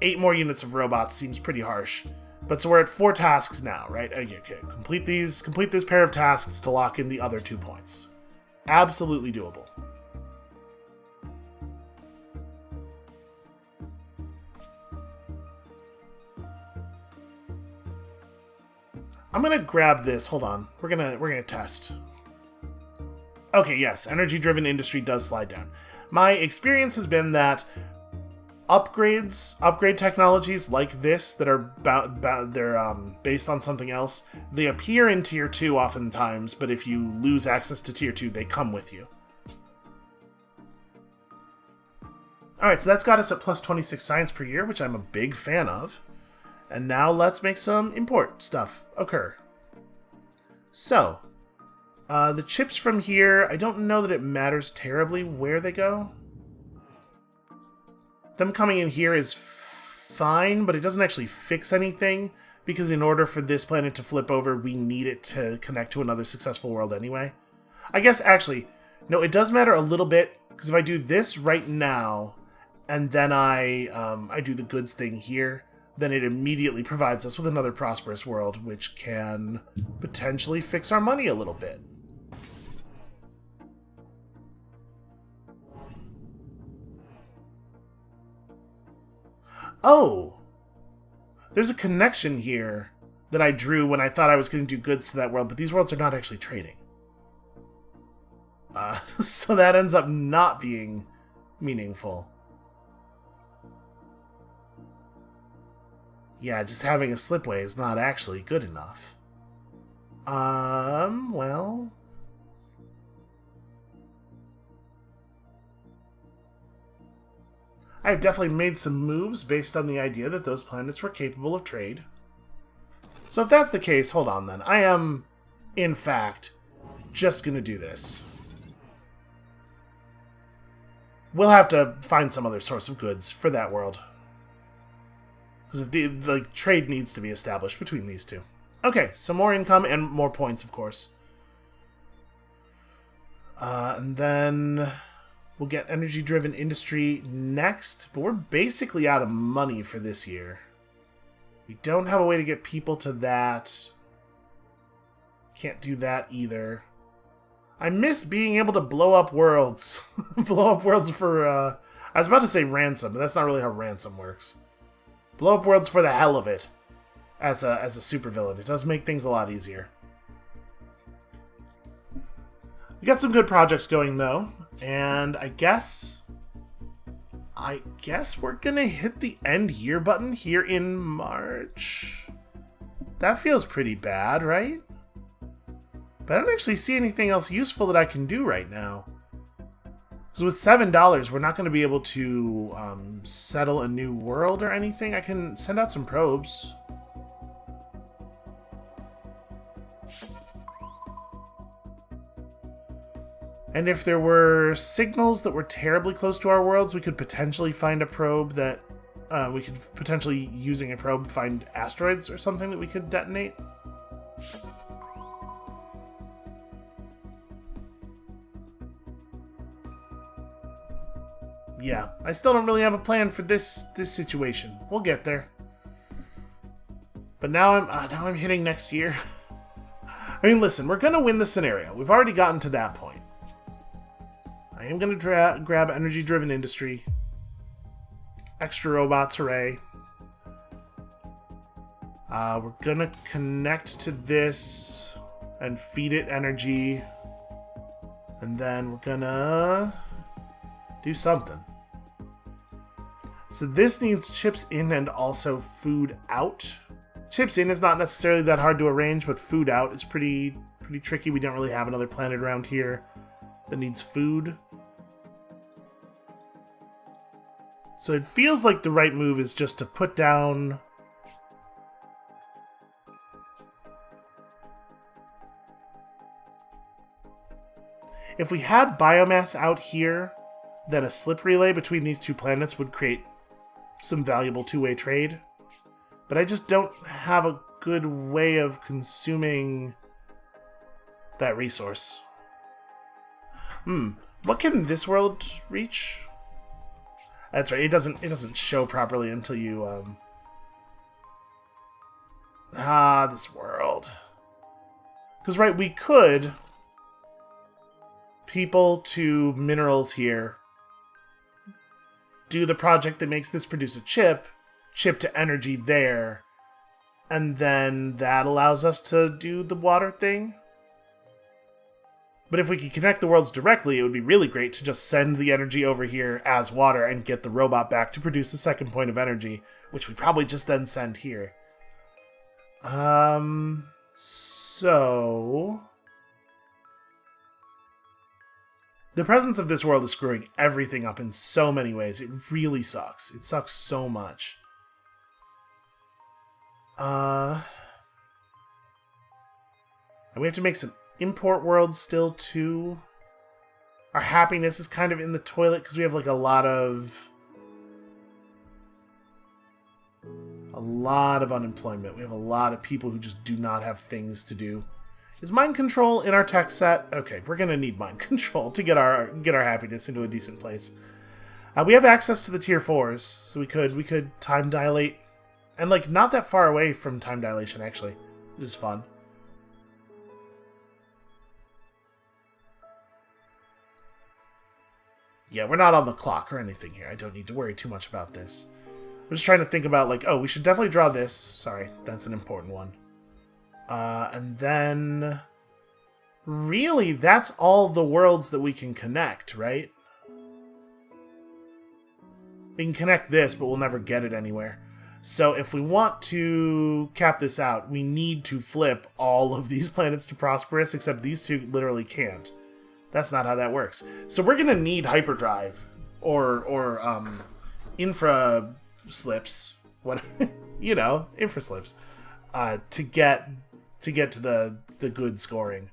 8 more units of robots seems pretty harsh. But so we're at 4 tasks now, right? Okay, complete this pair of tasks to lock in the other 2 points. Absolutely doable. I'm gonna grab this. Hold on. We're gonna test. Okay, yes, energy-driven industry does slide down. My experience has been that upgrade technologies like this that are based on something else, they appear in tier 2 oftentimes, but if you lose access to tier 2, they come with you. Alright, so that's got us at plus 26 science per year, which I'm a big fan of. And now let's make some import stuff occur. So, the chips from here, I don't know that it matters terribly where they go. Them coming in here is fine, but it doesn't actually fix anything, because in order for this planet to flip over, we need it to connect to another successful world anyway. I guess, actually, no, it does matter a little bit, because if I do this right now, and then I do the goods thing here, then it immediately provides us with another prosperous world, which can potentially fix our money a little bit. Oh! There's a connection here that I drew when I thought I was going to do goods to that world, but these worlds are not actually trading. So that ends up not being meaningful. Yeah, just having a slipway is not actually good enough. Well... I've definitely made some moves based on the idea that those planets were capable of trade. So if that's the case, hold on then. I am, in fact, just gonna do this. We'll have to find some other source of goods for that world. Because if the trade needs to be established between these two. Okay, so more income and more points, of course. And then we'll get energy-driven industry next. But we're basically out of money for this year. We don't have a way to get people to that. Can't do that either. I miss being able to blow up worlds. Blow up worlds for, I was about to say ransom, but that's not really how ransom works. Blow up worlds for the hell of it. As a supervillain. It does make things a lot easier. We got some good projects going, though. And I guess we're gonna hit the end year button here in March. That feels pretty bad, right? But I don't actually see anything else useful that I can do right now. Because with $7, we're not going to be able to settle a new world or anything. I can send out some probes. And if there were signals that were terribly close to our worlds, we could potentially find a probe that... we could potentially, using a probe, find asteroids or something that we could detonate. Yeah, I still don't really have a plan for this situation. We'll get there. But now I'm hitting next year. I mean, listen, we're gonna win the scenario. We've already gotten to that point. I am gonna grab energy-driven industry. Extra robots, hooray. We're gonna connect to this and feed it energy. And then we're gonna do something. So this needs chips in and also food out. Chips in is not necessarily that hard to arrange, but food out is pretty tricky. We don't really have another planet around here that needs food. So it feels like the right move is just to put down... If we had biomass out here, then a slip relay between these two planets would create some valuable two-way trade. But I just don't have a good way of consuming that resource. What can this world reach? That's right, it doesn't show properly until you this world. Because right, we could people to minerals here. Do the project that makes this produce a chip to energy there, and then that allows us to do the water thing. But if we could connect the worlds directly, it would be really great to just send the energy over here as water and get the robot back to produce the second point of energy, which we probably just then send here. So... The presence of this world is screwing everything up in so many ways. It really sucks. It sucks so much. And we have to make some import worlds still, too. Our happiness is kind of in the toilet because we have, like, a lot of unemployment. We have a lot of people who just do not have things to do. Is mind control in our tech set? Okay, we're gonna need mind control to get our happiness into a decent place. We have access to the tier 4s, so we could time dilate, and like not that far away from time dilation actually, which is fun. Yeah, we're not on the clock or anything here. I don't need to worry too much about this. I'm just trying to think about like, oh, we should definitely draw this. Sorry, that's an important one. And then, really, that's all the worlds that we can connect, right? We can connect this, but we'll never get it anywhere. So if we want to cap this out, we need to flip all of these planets to prosperous, except these two literally can't. That's not how that works. So we're going to need hyperdrive, or infra slips, what, you know, infra slips, to get to the good scoring.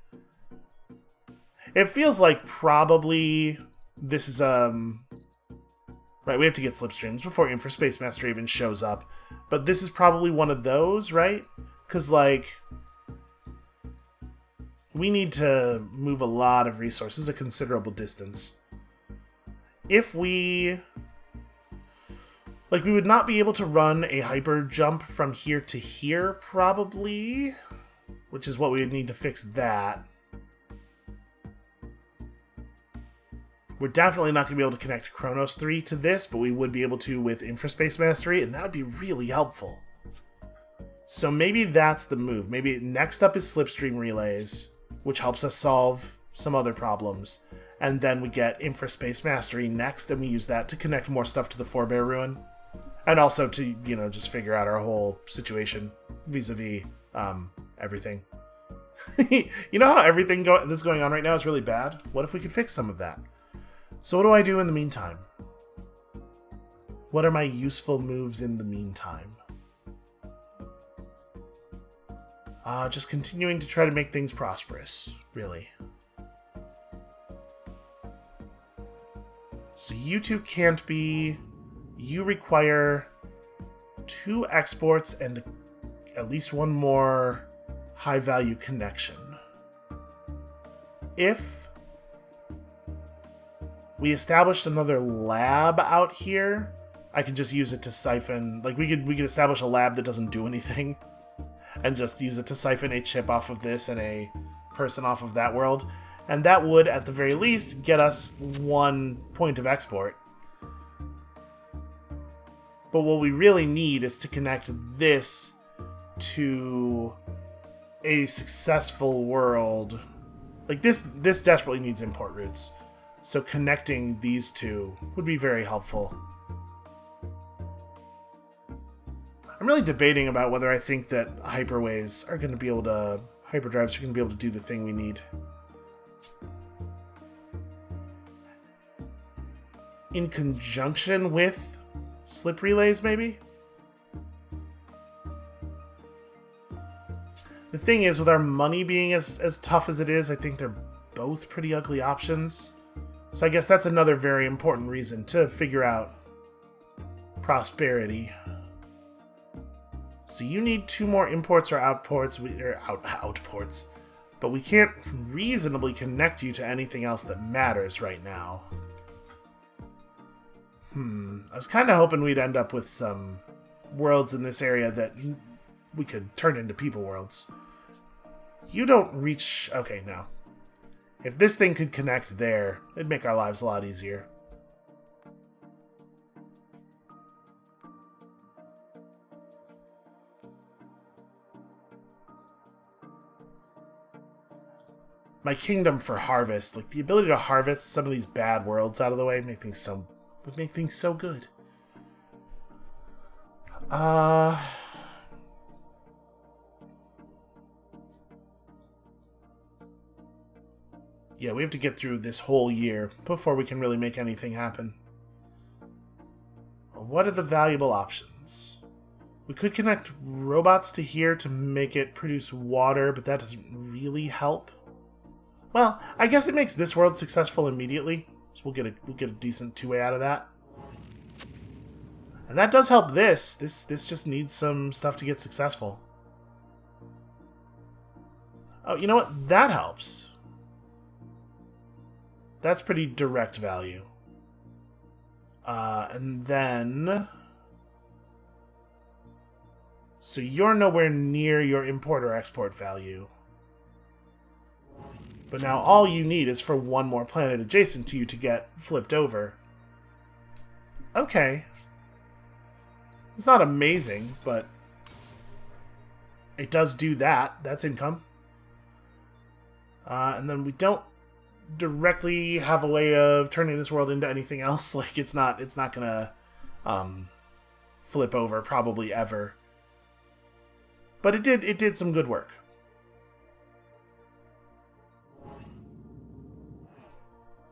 It feels like probably this is right, we have to get slipstreams before Infraspace Master even shows up. But this is probably one of those, right? Because like we need to move a lot of resources a considerable distance. If we Like, we would not be able to run a hyper jump from here to here, probably. Which is what we would need to fix that. We're definitely not going to be able to connect Chronos 3 to this, but we would be able to with Infraspace Mastery, and that would be really helpful. So maybe that's the move. Maybe next up is Slipstream Relays, which helps us solve some other problems. And then we get Infraspace Mastery next, and we use that to connect more stuff to the Forebear Ruin. And also to, you know, just figure out our whole situation vis-a-vis everything. You know how everything that's going on right now is really bad? What if we could fix some of that? So what do I do in the meantime? What are my useful moves in the meantime? Just continuing to try to make things prosperous, really. So you two can't be... You require 2 exports and at least 1 more high-value connection. If we established another lab out here, I could just use it to siphon... Like, we could establish a lab that doesn't do anything and just use it to siphon a chip off of this and a person off of that world. And that would, at the very least, get us 1 point of export. But what we really need is to connect this to a successful world. Like, this desperately needs import routes. So connecting these two would be very helpful. I'm really debating about whether I think that hyperways are going to be able to... Hyperdrives are going to be able to do the thing we need. In conjunction with slip relays, maybe? The thing is, with our money being as tough as it is, I think they're both pretty ugly options. So I guess that's another very important reason to figure out prosperity. So you need 2 more imports or outports, outports, but we can't reasonably connect you to anything else that matters right now. I was kind of hoping we'd end up with some worlds in this area that we could turn into people worlds. You don't reach... Okay, no. If this thing could connect there, it'd make our lives a lot easier. My kingdom for harvest, like the ability to harvest some of these bad worlds out of the way, would make things so good. Yeah, we have to get through this whole year before we can really make anything happen. What are the valuable options? We could connect robots to here to make it produce water, but that doesn't really help. Well, I guess it makes this world successful immediately, so we'll get a decent 2-way out of that. And that does help this. This just needs some stuff to get successful. Oh, you know what? That helps. That's pretty direct value. And then... So you're nowhere near your import or export value. But now all you need is for 1 more planet adjacent to you to get flipped over. Okay. It's not amazing, but it does do that. That's income. And then we don't directly have a way of turning this world into anything else. Like, it's not gonna flip over probably ever. But it did some good work.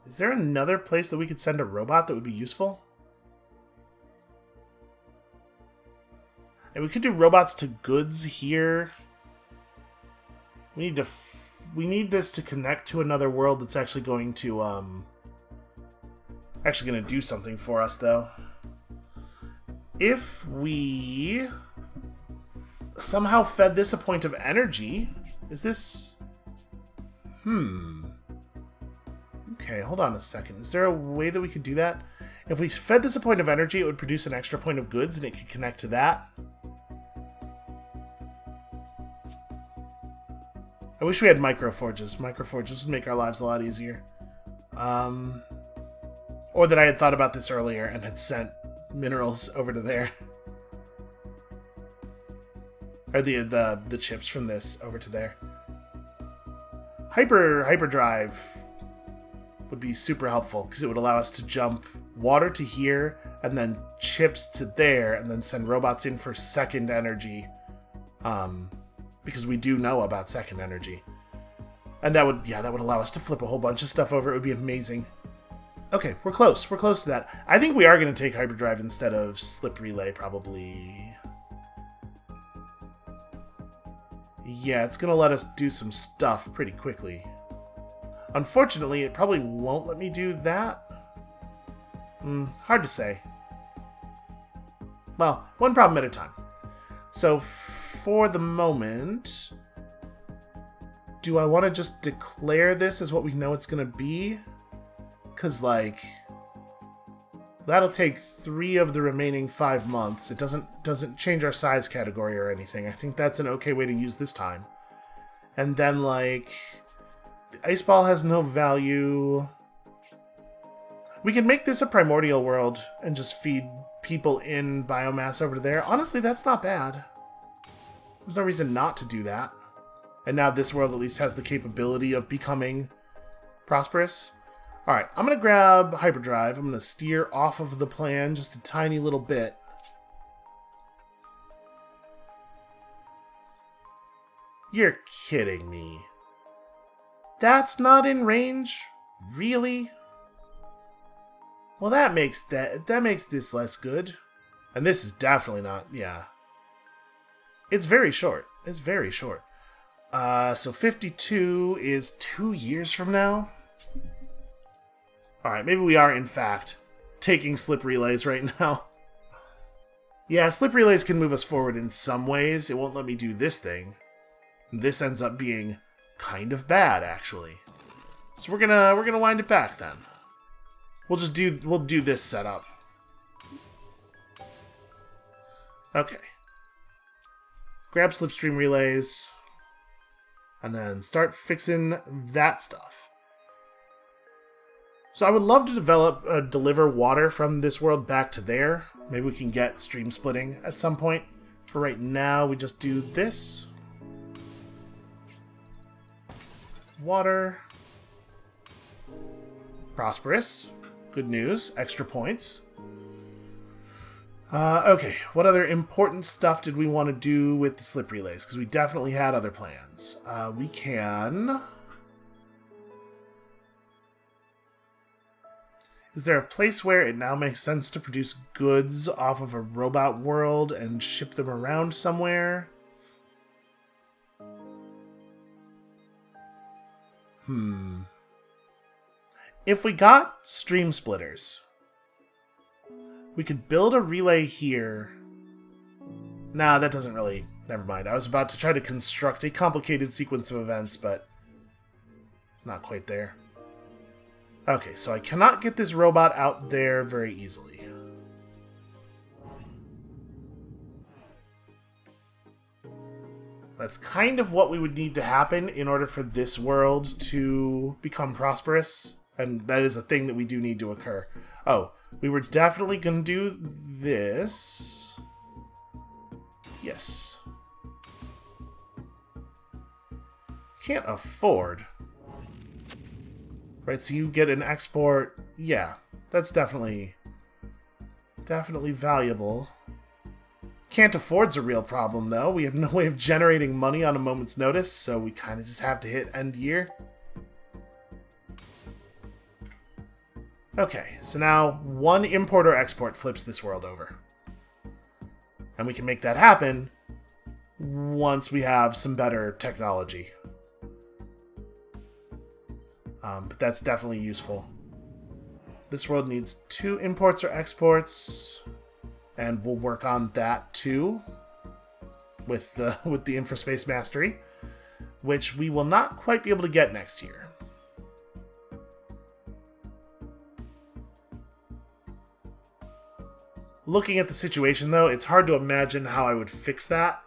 Is there another place that we could send a robot that would be useful? And we could do robots to goods here. We need this to connect to another world that's actually going to do something for us, though. If we somehow fed this a point of energy, is this... Okay, hold on a second. Is there a way that we could do that? If we fed this a point of energy, it would produce an extra point of goods, and it could connect to that. I wish we had microforges. Microforges would make our lives a lot easier. Or that I had thought about this earlier and had sent minerals over to there. Or the chips from this over to there. Hyperdrive would be super helpful because it would allow us to jump water to here and then chips to there and then send robots in for second energy. Because we do know about second energy. And that would allow us to flip a whole bunch of stuff over. It would be amazing. Okay, we're close. We're close to that. I think we are going to take hyperdrive instead of slip relay, probably. Yeah, it's going to let us do some stuff pretty quickly. Unfortunately, it probably won't let me do that. Hard to say. Well, one problem at a time. So, for the moment, do I want to just declare this as what we know it's going to be? Because, like, that'll take 3 of the remaining 5 months. It doesn't change our size category or anything. I think that's an okay way to use this time. And then, like, the ice ball has no value. We can make this a primordial world and just feed people in biomass over there. Honestly, that's not bad. There's no reason not to do that. And now this world at least has the capability of becoming prosperous. Alright, I'm going to grab hyperdrive. I'm going to steer off of the plan just a tiny little bit. You're kidding me. That's not in range? Really? Well, that makes this less good. And this is definitely not, yeah. It's very short. It's very short. So 52 is 2 years from now? Alright, maybe we are, in fact, taking slip relays right now. Yeah, slip relays can move us forward in some ways. It won't let me do this thing. This ends up being kind of bad, actually. So we're gonna wind it back then. We'll do this setup. Okay. Grab slipstream relays. And then start fixing that stuff. So I would love to deliver water from this world back to there. Maybe we can get stream splitting at some point. For right now, we just do this. Water. Prosperous. Good news. Extra points. Okay, what other important stuff did we want to do with the slip relays? Because we definitely had other plans. We can... Is there a place where it now makes sense to produce goods off of a robot world and ship them around somewhere? If we got stream splitters, we could build a relay here. Nah, that doesn't really... Never mind. I was about to try to construct a complicated sequence of events, but it's not quite there. Okay, so I cannot get this robot out there very easily. That's kind of what we would need to happen in order for this world to become prosperous. And that is a thing that we do need to occur. Oh, we were definitely going to do this. Yes. Can't afford. Right, so you get an export. Yeah, that's definitely valuable. Can't afford's a real problem, though. We have no way of generating money on a moment's notice, so we kind of just have to hit end year. Okay, so now one import or export flips this world over. And we can make that happen once we have some better technology. But that's definitely useful. This world needs 2 imports or exports, and we'll work on that too with the Infraspace Mastery, which we will not quite be able to get next year. Looking at the situation, though, it's hard to imagine how I would fix that.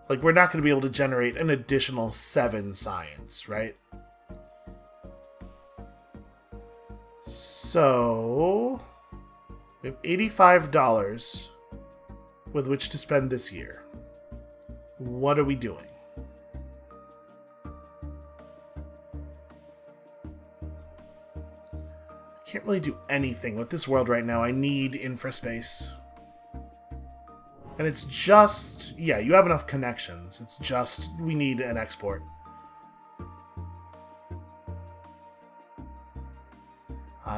Like, we're not going to be able to generate an additional 7 science, right? So, we have $85 with which to spend this year. What are we doing? I can't really do anything with this world right now. I need infraspace. And it's just... yeah, you have enough connections. It's just... we need an export.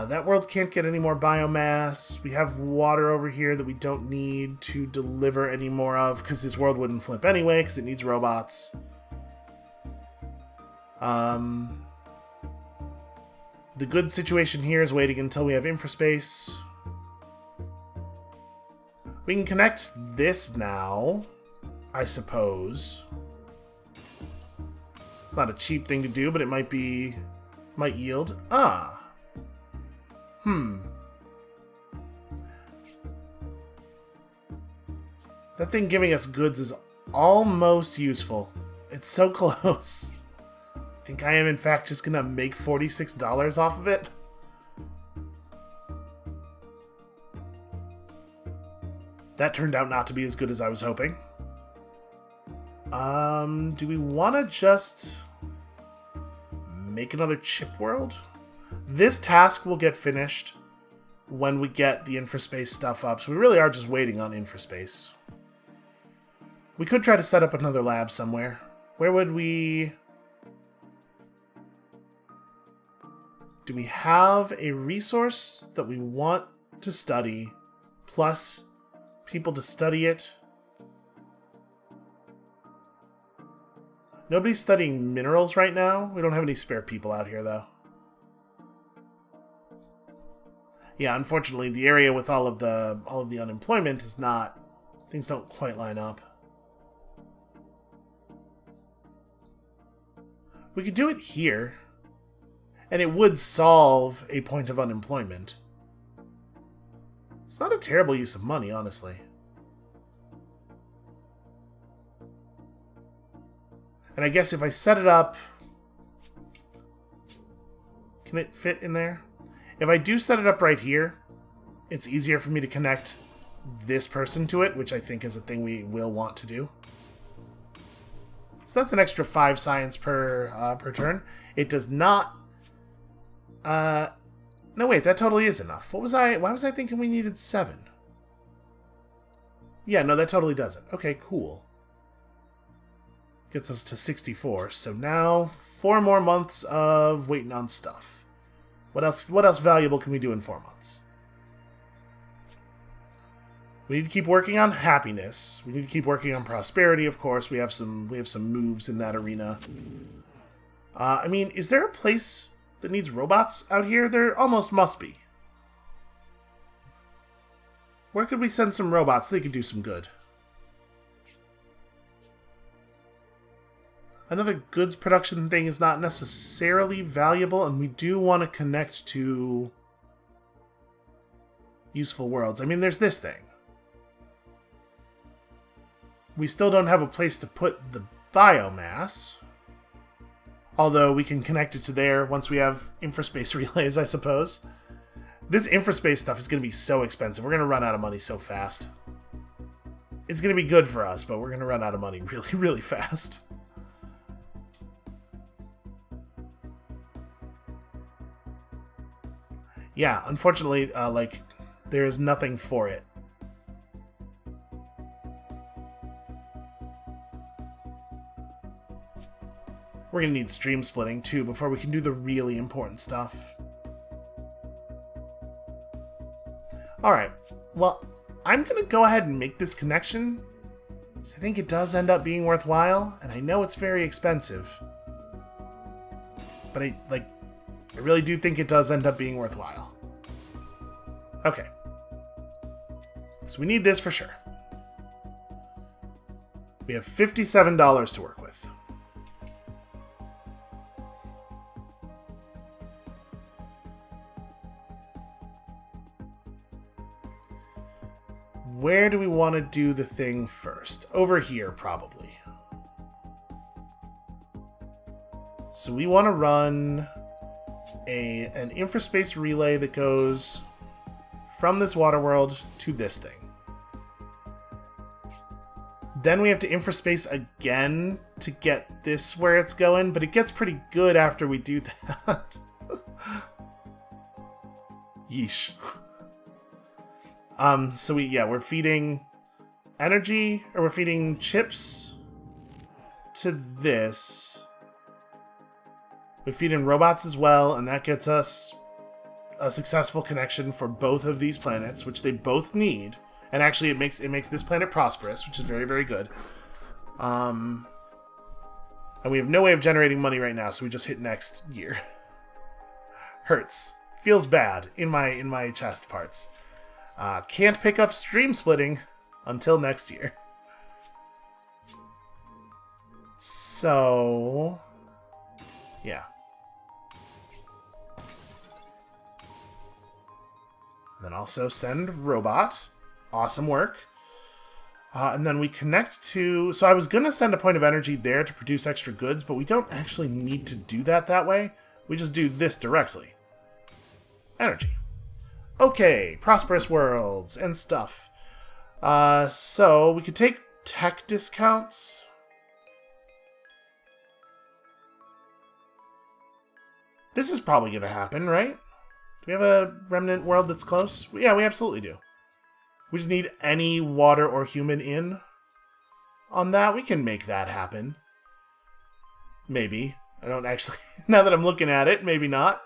That world can't get any more biomass. We have water over here that we don't need to deliver any more of, because this world wouldn't flip anyway, because it needs robots. The good situation here is waiting until we have infraspace. We can connect this now, I suppose. It's not a cheap thing to do, but it might be... might yield... ah! That thing giving us goods is almost useful. It's so close. I think I am, in fact, just gonna make $46 off of it. That turned out not to be as good as I was hoping. Do we want to just make another chip world? This task will get finished when we get the infraspace stuff up, so we really are just waiting on infraspace. We could try to set up another lab somewhere. Where would we... do we have a resource that we want to study, plus people to study it? Nobody's studying minerals right now. We don't have any spare people out here, though. Yeah, unfortunately, the area with all of the unemployment is not... things don't quite line up. We could do it here, and it would solve a point of unemployment. It's not a terrible use of money, honestly. And I guess if I set it up... can it fit in there? If I do set it up right here, it's easier for me to connect this person to it, which I think is a thing we will want to do. So that's an extra 5 science per turn. It does not... no, wait, that totally is enough. Why was I thinking we needed 7? Yeah, no, that totally does it. Okay, cool. Gets us to 64. So now, 4 more months of waiting on stuff. What else valuable can we do in 4 months? We need to keep working on happiness. We need to keep working on prosperity, of course. We have some moves in that arena. I mean, is there a place that needs robots out here? There almost must be. Where could we send some robots? They could do some good. Another goods production thing is not necessarily valuable, and we do want to connect to useful worlds. I mean, there's this thing. We still don't have a place to put the biomass, although we can connect it to there once we have infraspace relays, I suppose. This infraspace stuff is going to be so expensive. We're going to run out of money so fast. It's going to be good for us, but we're going to run out of money really, really fast. Yeah, unfortunately, there is nothing for it. We're going to need stream splitting, too, before we can do the really important stuff. Alright, well, I'm going to go ahead and make this connection, because I think it does end up being worthwhile, and I know it's very expensive. But I really do think it does end up being worthwhile. Okay. So we need this for sure. We have $57 to work with. where do we want to do the thing first? Over here, probably. So we want to run an infraspace relay that goes from this water world to this thing. Then we have to infraspace again to get this where it's going, but it gets pretty good after we do that. Yeesh. So we're feeding energy, or we're feeding chips to this. We feed in robots as well, and that gets us a successful connection for both of these planets, which they both need. And actually, it makes this planet prosperous, which is very, very good. And we have no way of generating money right now, so we just hit next year. Hurts. Feels bad in my chest parts. Can't pick up stream splitting until next year. So, yeah. Then also send robot. Awesome work. And then we connect to... So I was going to send a point of energy there to produce extra goods, but we don't actually need to do that way. We just do this directly. Energy. Okay, prosperous worlds and stuff. So we could take tech discounts. This is probably going to happen, right? Do we have a remnant world that's close? Yeah, we absolutely do. We just need any water or human in on that. We can make that happen. Maybe. I don't actually... Now that I'm looking at it, maybe not.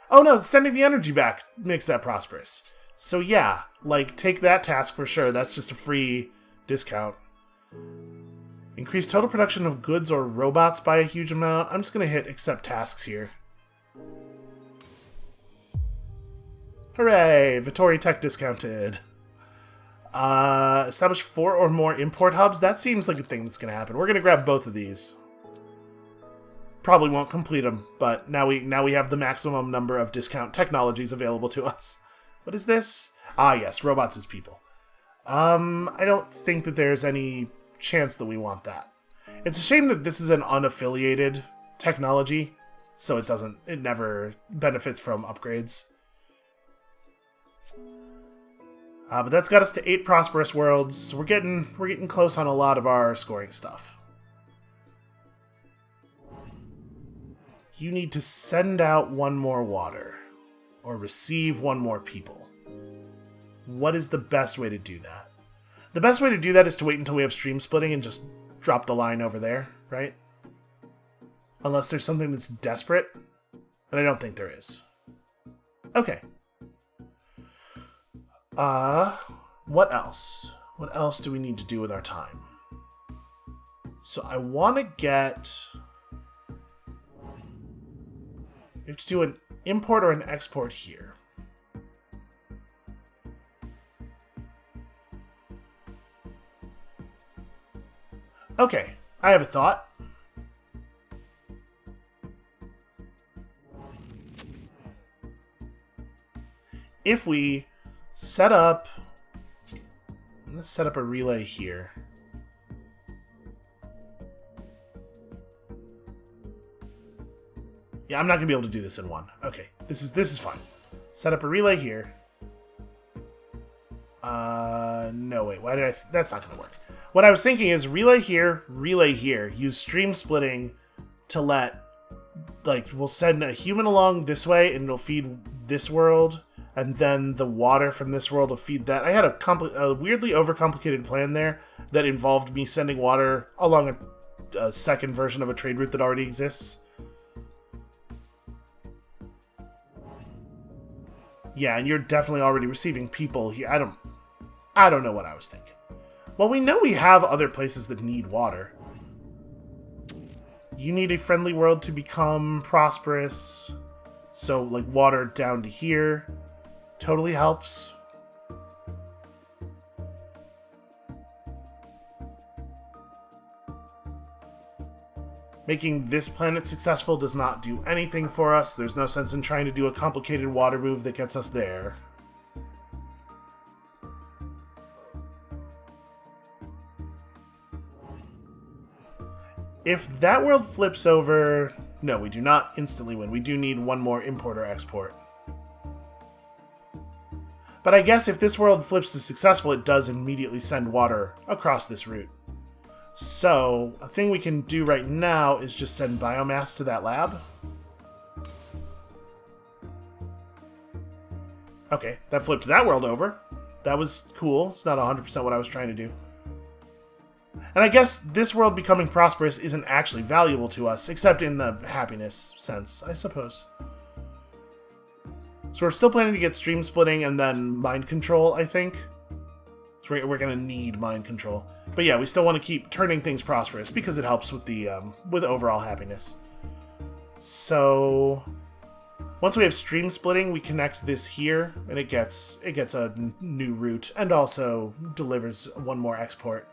Oh no, sending the energy back makes that prosperous. So yeah, like, take that task for sure. That's just a free discount. Increase total production of goods or robots by a huge amount. I'm just going to hit accept tasks here. Hooray! Vittori Tech discounted. Establish 4 or more import hubs. That seems like a thing that's going to happen. We're going to grab both of these. Probably won't complete them, but now we have the maximum number of discount technologies available to us. What is this? Ah, yes, robots as people. I don't think that there's any chance that we want that. It's a shame that this is an unaffiliated technology, so it never benefits from upgrades. But that's got us to 8 prosperous worlds, so we're getting close on a lot of our scoring stuff. You need to send out 1 more water, or receive 1 more people. What is the best way to do that? The best way to do that is to wait until we have stream splitting and just drop the line over there, right? Unless there's something that's desperate, and I don't think there is. Okay. What else? What else do we need to do with our time? So I want to get... We have to do an import or an export here. Okay, I have a thought. If we set up... Let's set up a relay here. Yeah, I'm not going to be able to do this in one. Okay, this is fine. Set up a relay here. No, wait, why did I... That's not going to work. What I was thinking is relay here, use stream splitting to let... Like, we'll send a human along this way, and it'll feed this world, and then the water from this world will feed that. I had a weirdly overcomplicated plan there that involved me sending water along a second version of a trade route that already exists. Yeah, and you're definitely already receiving people here. I don't know what I was thinking. Well, we know we have other places that need water. You need a friendly world to become prosperous. So, like, water down to here totally helps. Making this planet successful does not do anything for us. There's no sense in trying to do a complicated water move that gets us there. If that world flips over... No, we do not instantly win. We do need one more import or export. But I guess if this world flips to successful, it does immediately send water across this route. So, a thing we can do right now is just send biomass to that lab. Okay, that flipped that world over. That was cool. It's not 100% what I was trying to do. And I guess this world becoming prosperous isn't actually valuable to us, except in the happiness sense, I suppose. So we're still planning to get stream splitting and then mind control, I think. So we're going to need mind control. But yeah, we still want to keep turning things prosperous because it helps with the with overall happiness. So once we have stream splitting, we connect this here, and it gets a new route and also delivers one more export.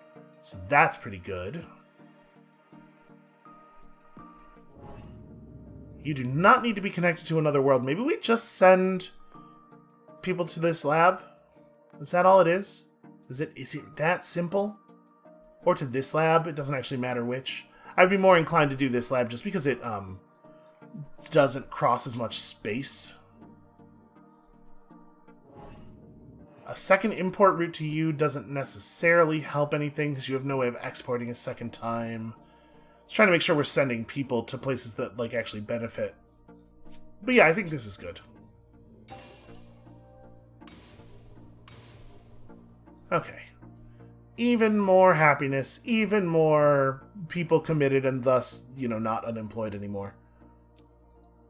So that's pretty good. You do not need to be connected to another world. Maybe we just send people to this lab? Is that all it is? Is it that simple? Or to this lab? It doesn't actually matter which. I'd be more inclined to do this lab just because it doesn't cross as much space. A second import route to you doesn't necessarily help anything because you have no way of exporting a second time. Just trying to make sure we're sending people to places that like actually benefit. But yeah, I think this is good. Okay. Even more happiness, even more people committed and thus, you know, not unemployed anymore.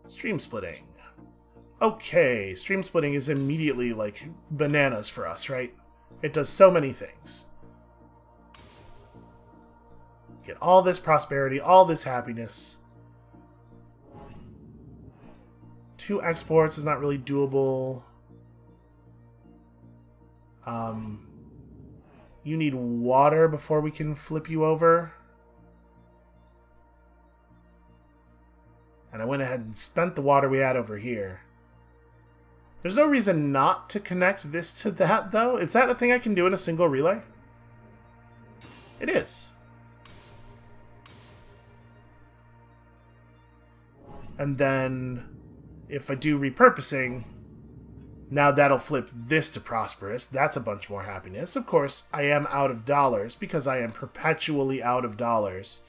Stream splitting. Okay, stream splitting is immediately like bananas for us, right? It does so many things. Get all this prosperity, all this happiness. 2 exports is not really doable. You need water before we can flip you over. And I went ahead and spent the water we had over here. There's no reason not to connect this to that, though. Is that a thing I can do in a single relay? It is. And then, if I do repurposing, now that'll flip this to prosperous. That's a bunch more happiness. Of course, I am out of dollars because I am perpetually out of dollars.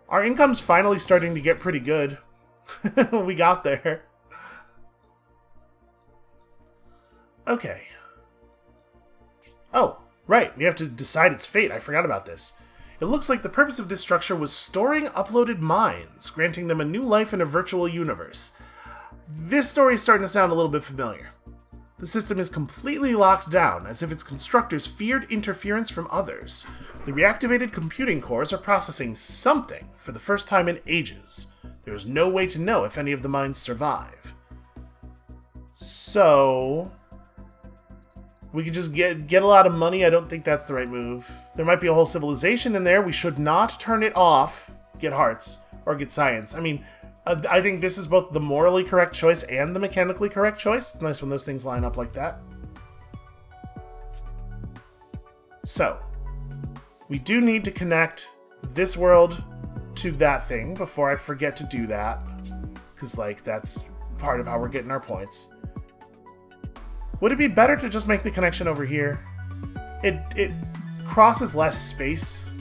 Our income's finally starting to get pretty good. We got there. Okay. Oh, right. We have to decide its fate. I forgot about this. It looks like the purpose of this structure was storing uploaded minds, granting them a new life in a virtual universe. This story is starting to sound a little bit familiar. The system is completely locked down, as if its constructors feared interference from others. The reactivated computing cores are processing something for the first time in ages. There is no way to know if any of the minds survive. So we could just get a lot of money. I don't think that's the right move. There might be a whole civilization in there. We should not turn it off, get hearts, or get science. I mean, I think this is both the morally correct choice and the mechanically correct choice. It's nice when those things line up like that. So, we do need to connect this world to that thing before I forget to do that. Because, like, that's part of how we're getting our points. Would it be better to just make the connection over here? It crosses less space.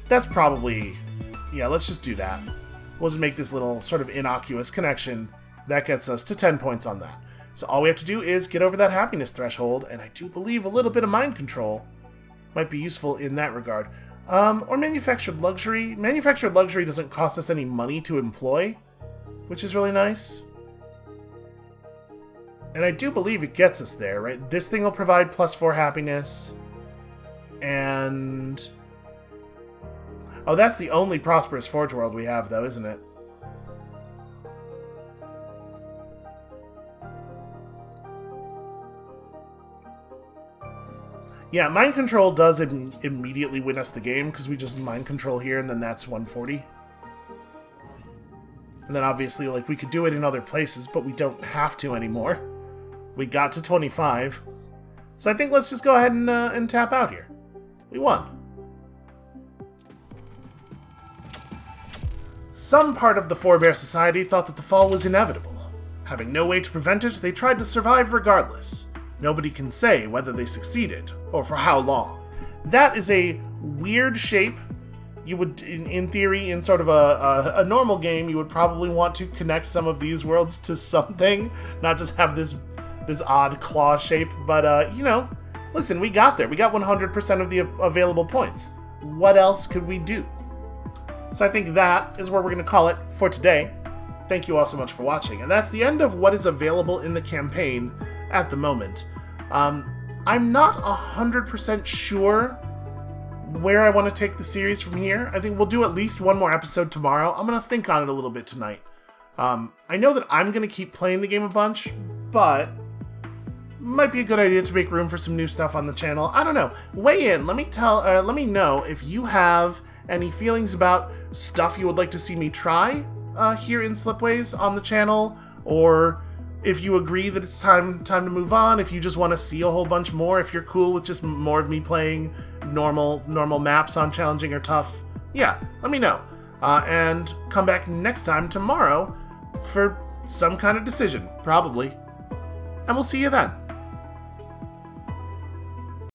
That's probably... Yeah, let's just do that. We'll just make this little sort of innocuous connection. That gets us to 10 points on that. So all we have to do is get over that happiness threshold, and I do believe a little bit of mind control might be useful in that regard. Or manufactured luxury. Manufactured luxury doesn't cost us any money to employ, which is really nice. And I do believe it gets us there, right? This thing will provide +4 happiness. And... Oh, that's the only prosperous Forge world we have, though, isn't it? Yeah, mind control does immediately win us the game, because we just mind control here, and then that's 140. And then obviously, like, we could do it in other places, but we don't have to anymore. We got to 25. So I think let's just go ahead and tap out here. We won. Some part of the Forebear Society thought that the fall was inevitable. Having no way to prevent it, they tried to survive regardless. Nobody can say whether they succeeded, or for how long. That is a weird shape. You would, in theory, in sort of a normal game, you would probably want to connect some of these worlds to something, not just have this odd claw shape. But, listen, we got there. We got 100% of the available points. What else could we do? So I think that is where we're going to call it for today. Thank you all so much for watching. And that's the end of what is available in the campaign at the moment. I'm not 100% sure where I want to take the series from here. I think we'll do at least one more episode tomorrow. I'm going to think on it a little bit tonight. I know that I'm going to keep playing the game a bunch, but might be a good idea to make room for some new stuff on the channel. I don't know. Weigh in. Let me know if you have any feelings about stuff you would like to see me try here in Slipways on the channel, or if you agree that it's time to move on, if you just want to see a whole bunch more, if you're cool with just more of me playing normal maps on challenging or tough. Yeah, let me know. And come back next time tomorrow for some kind of decision, probably. And we'll see you then.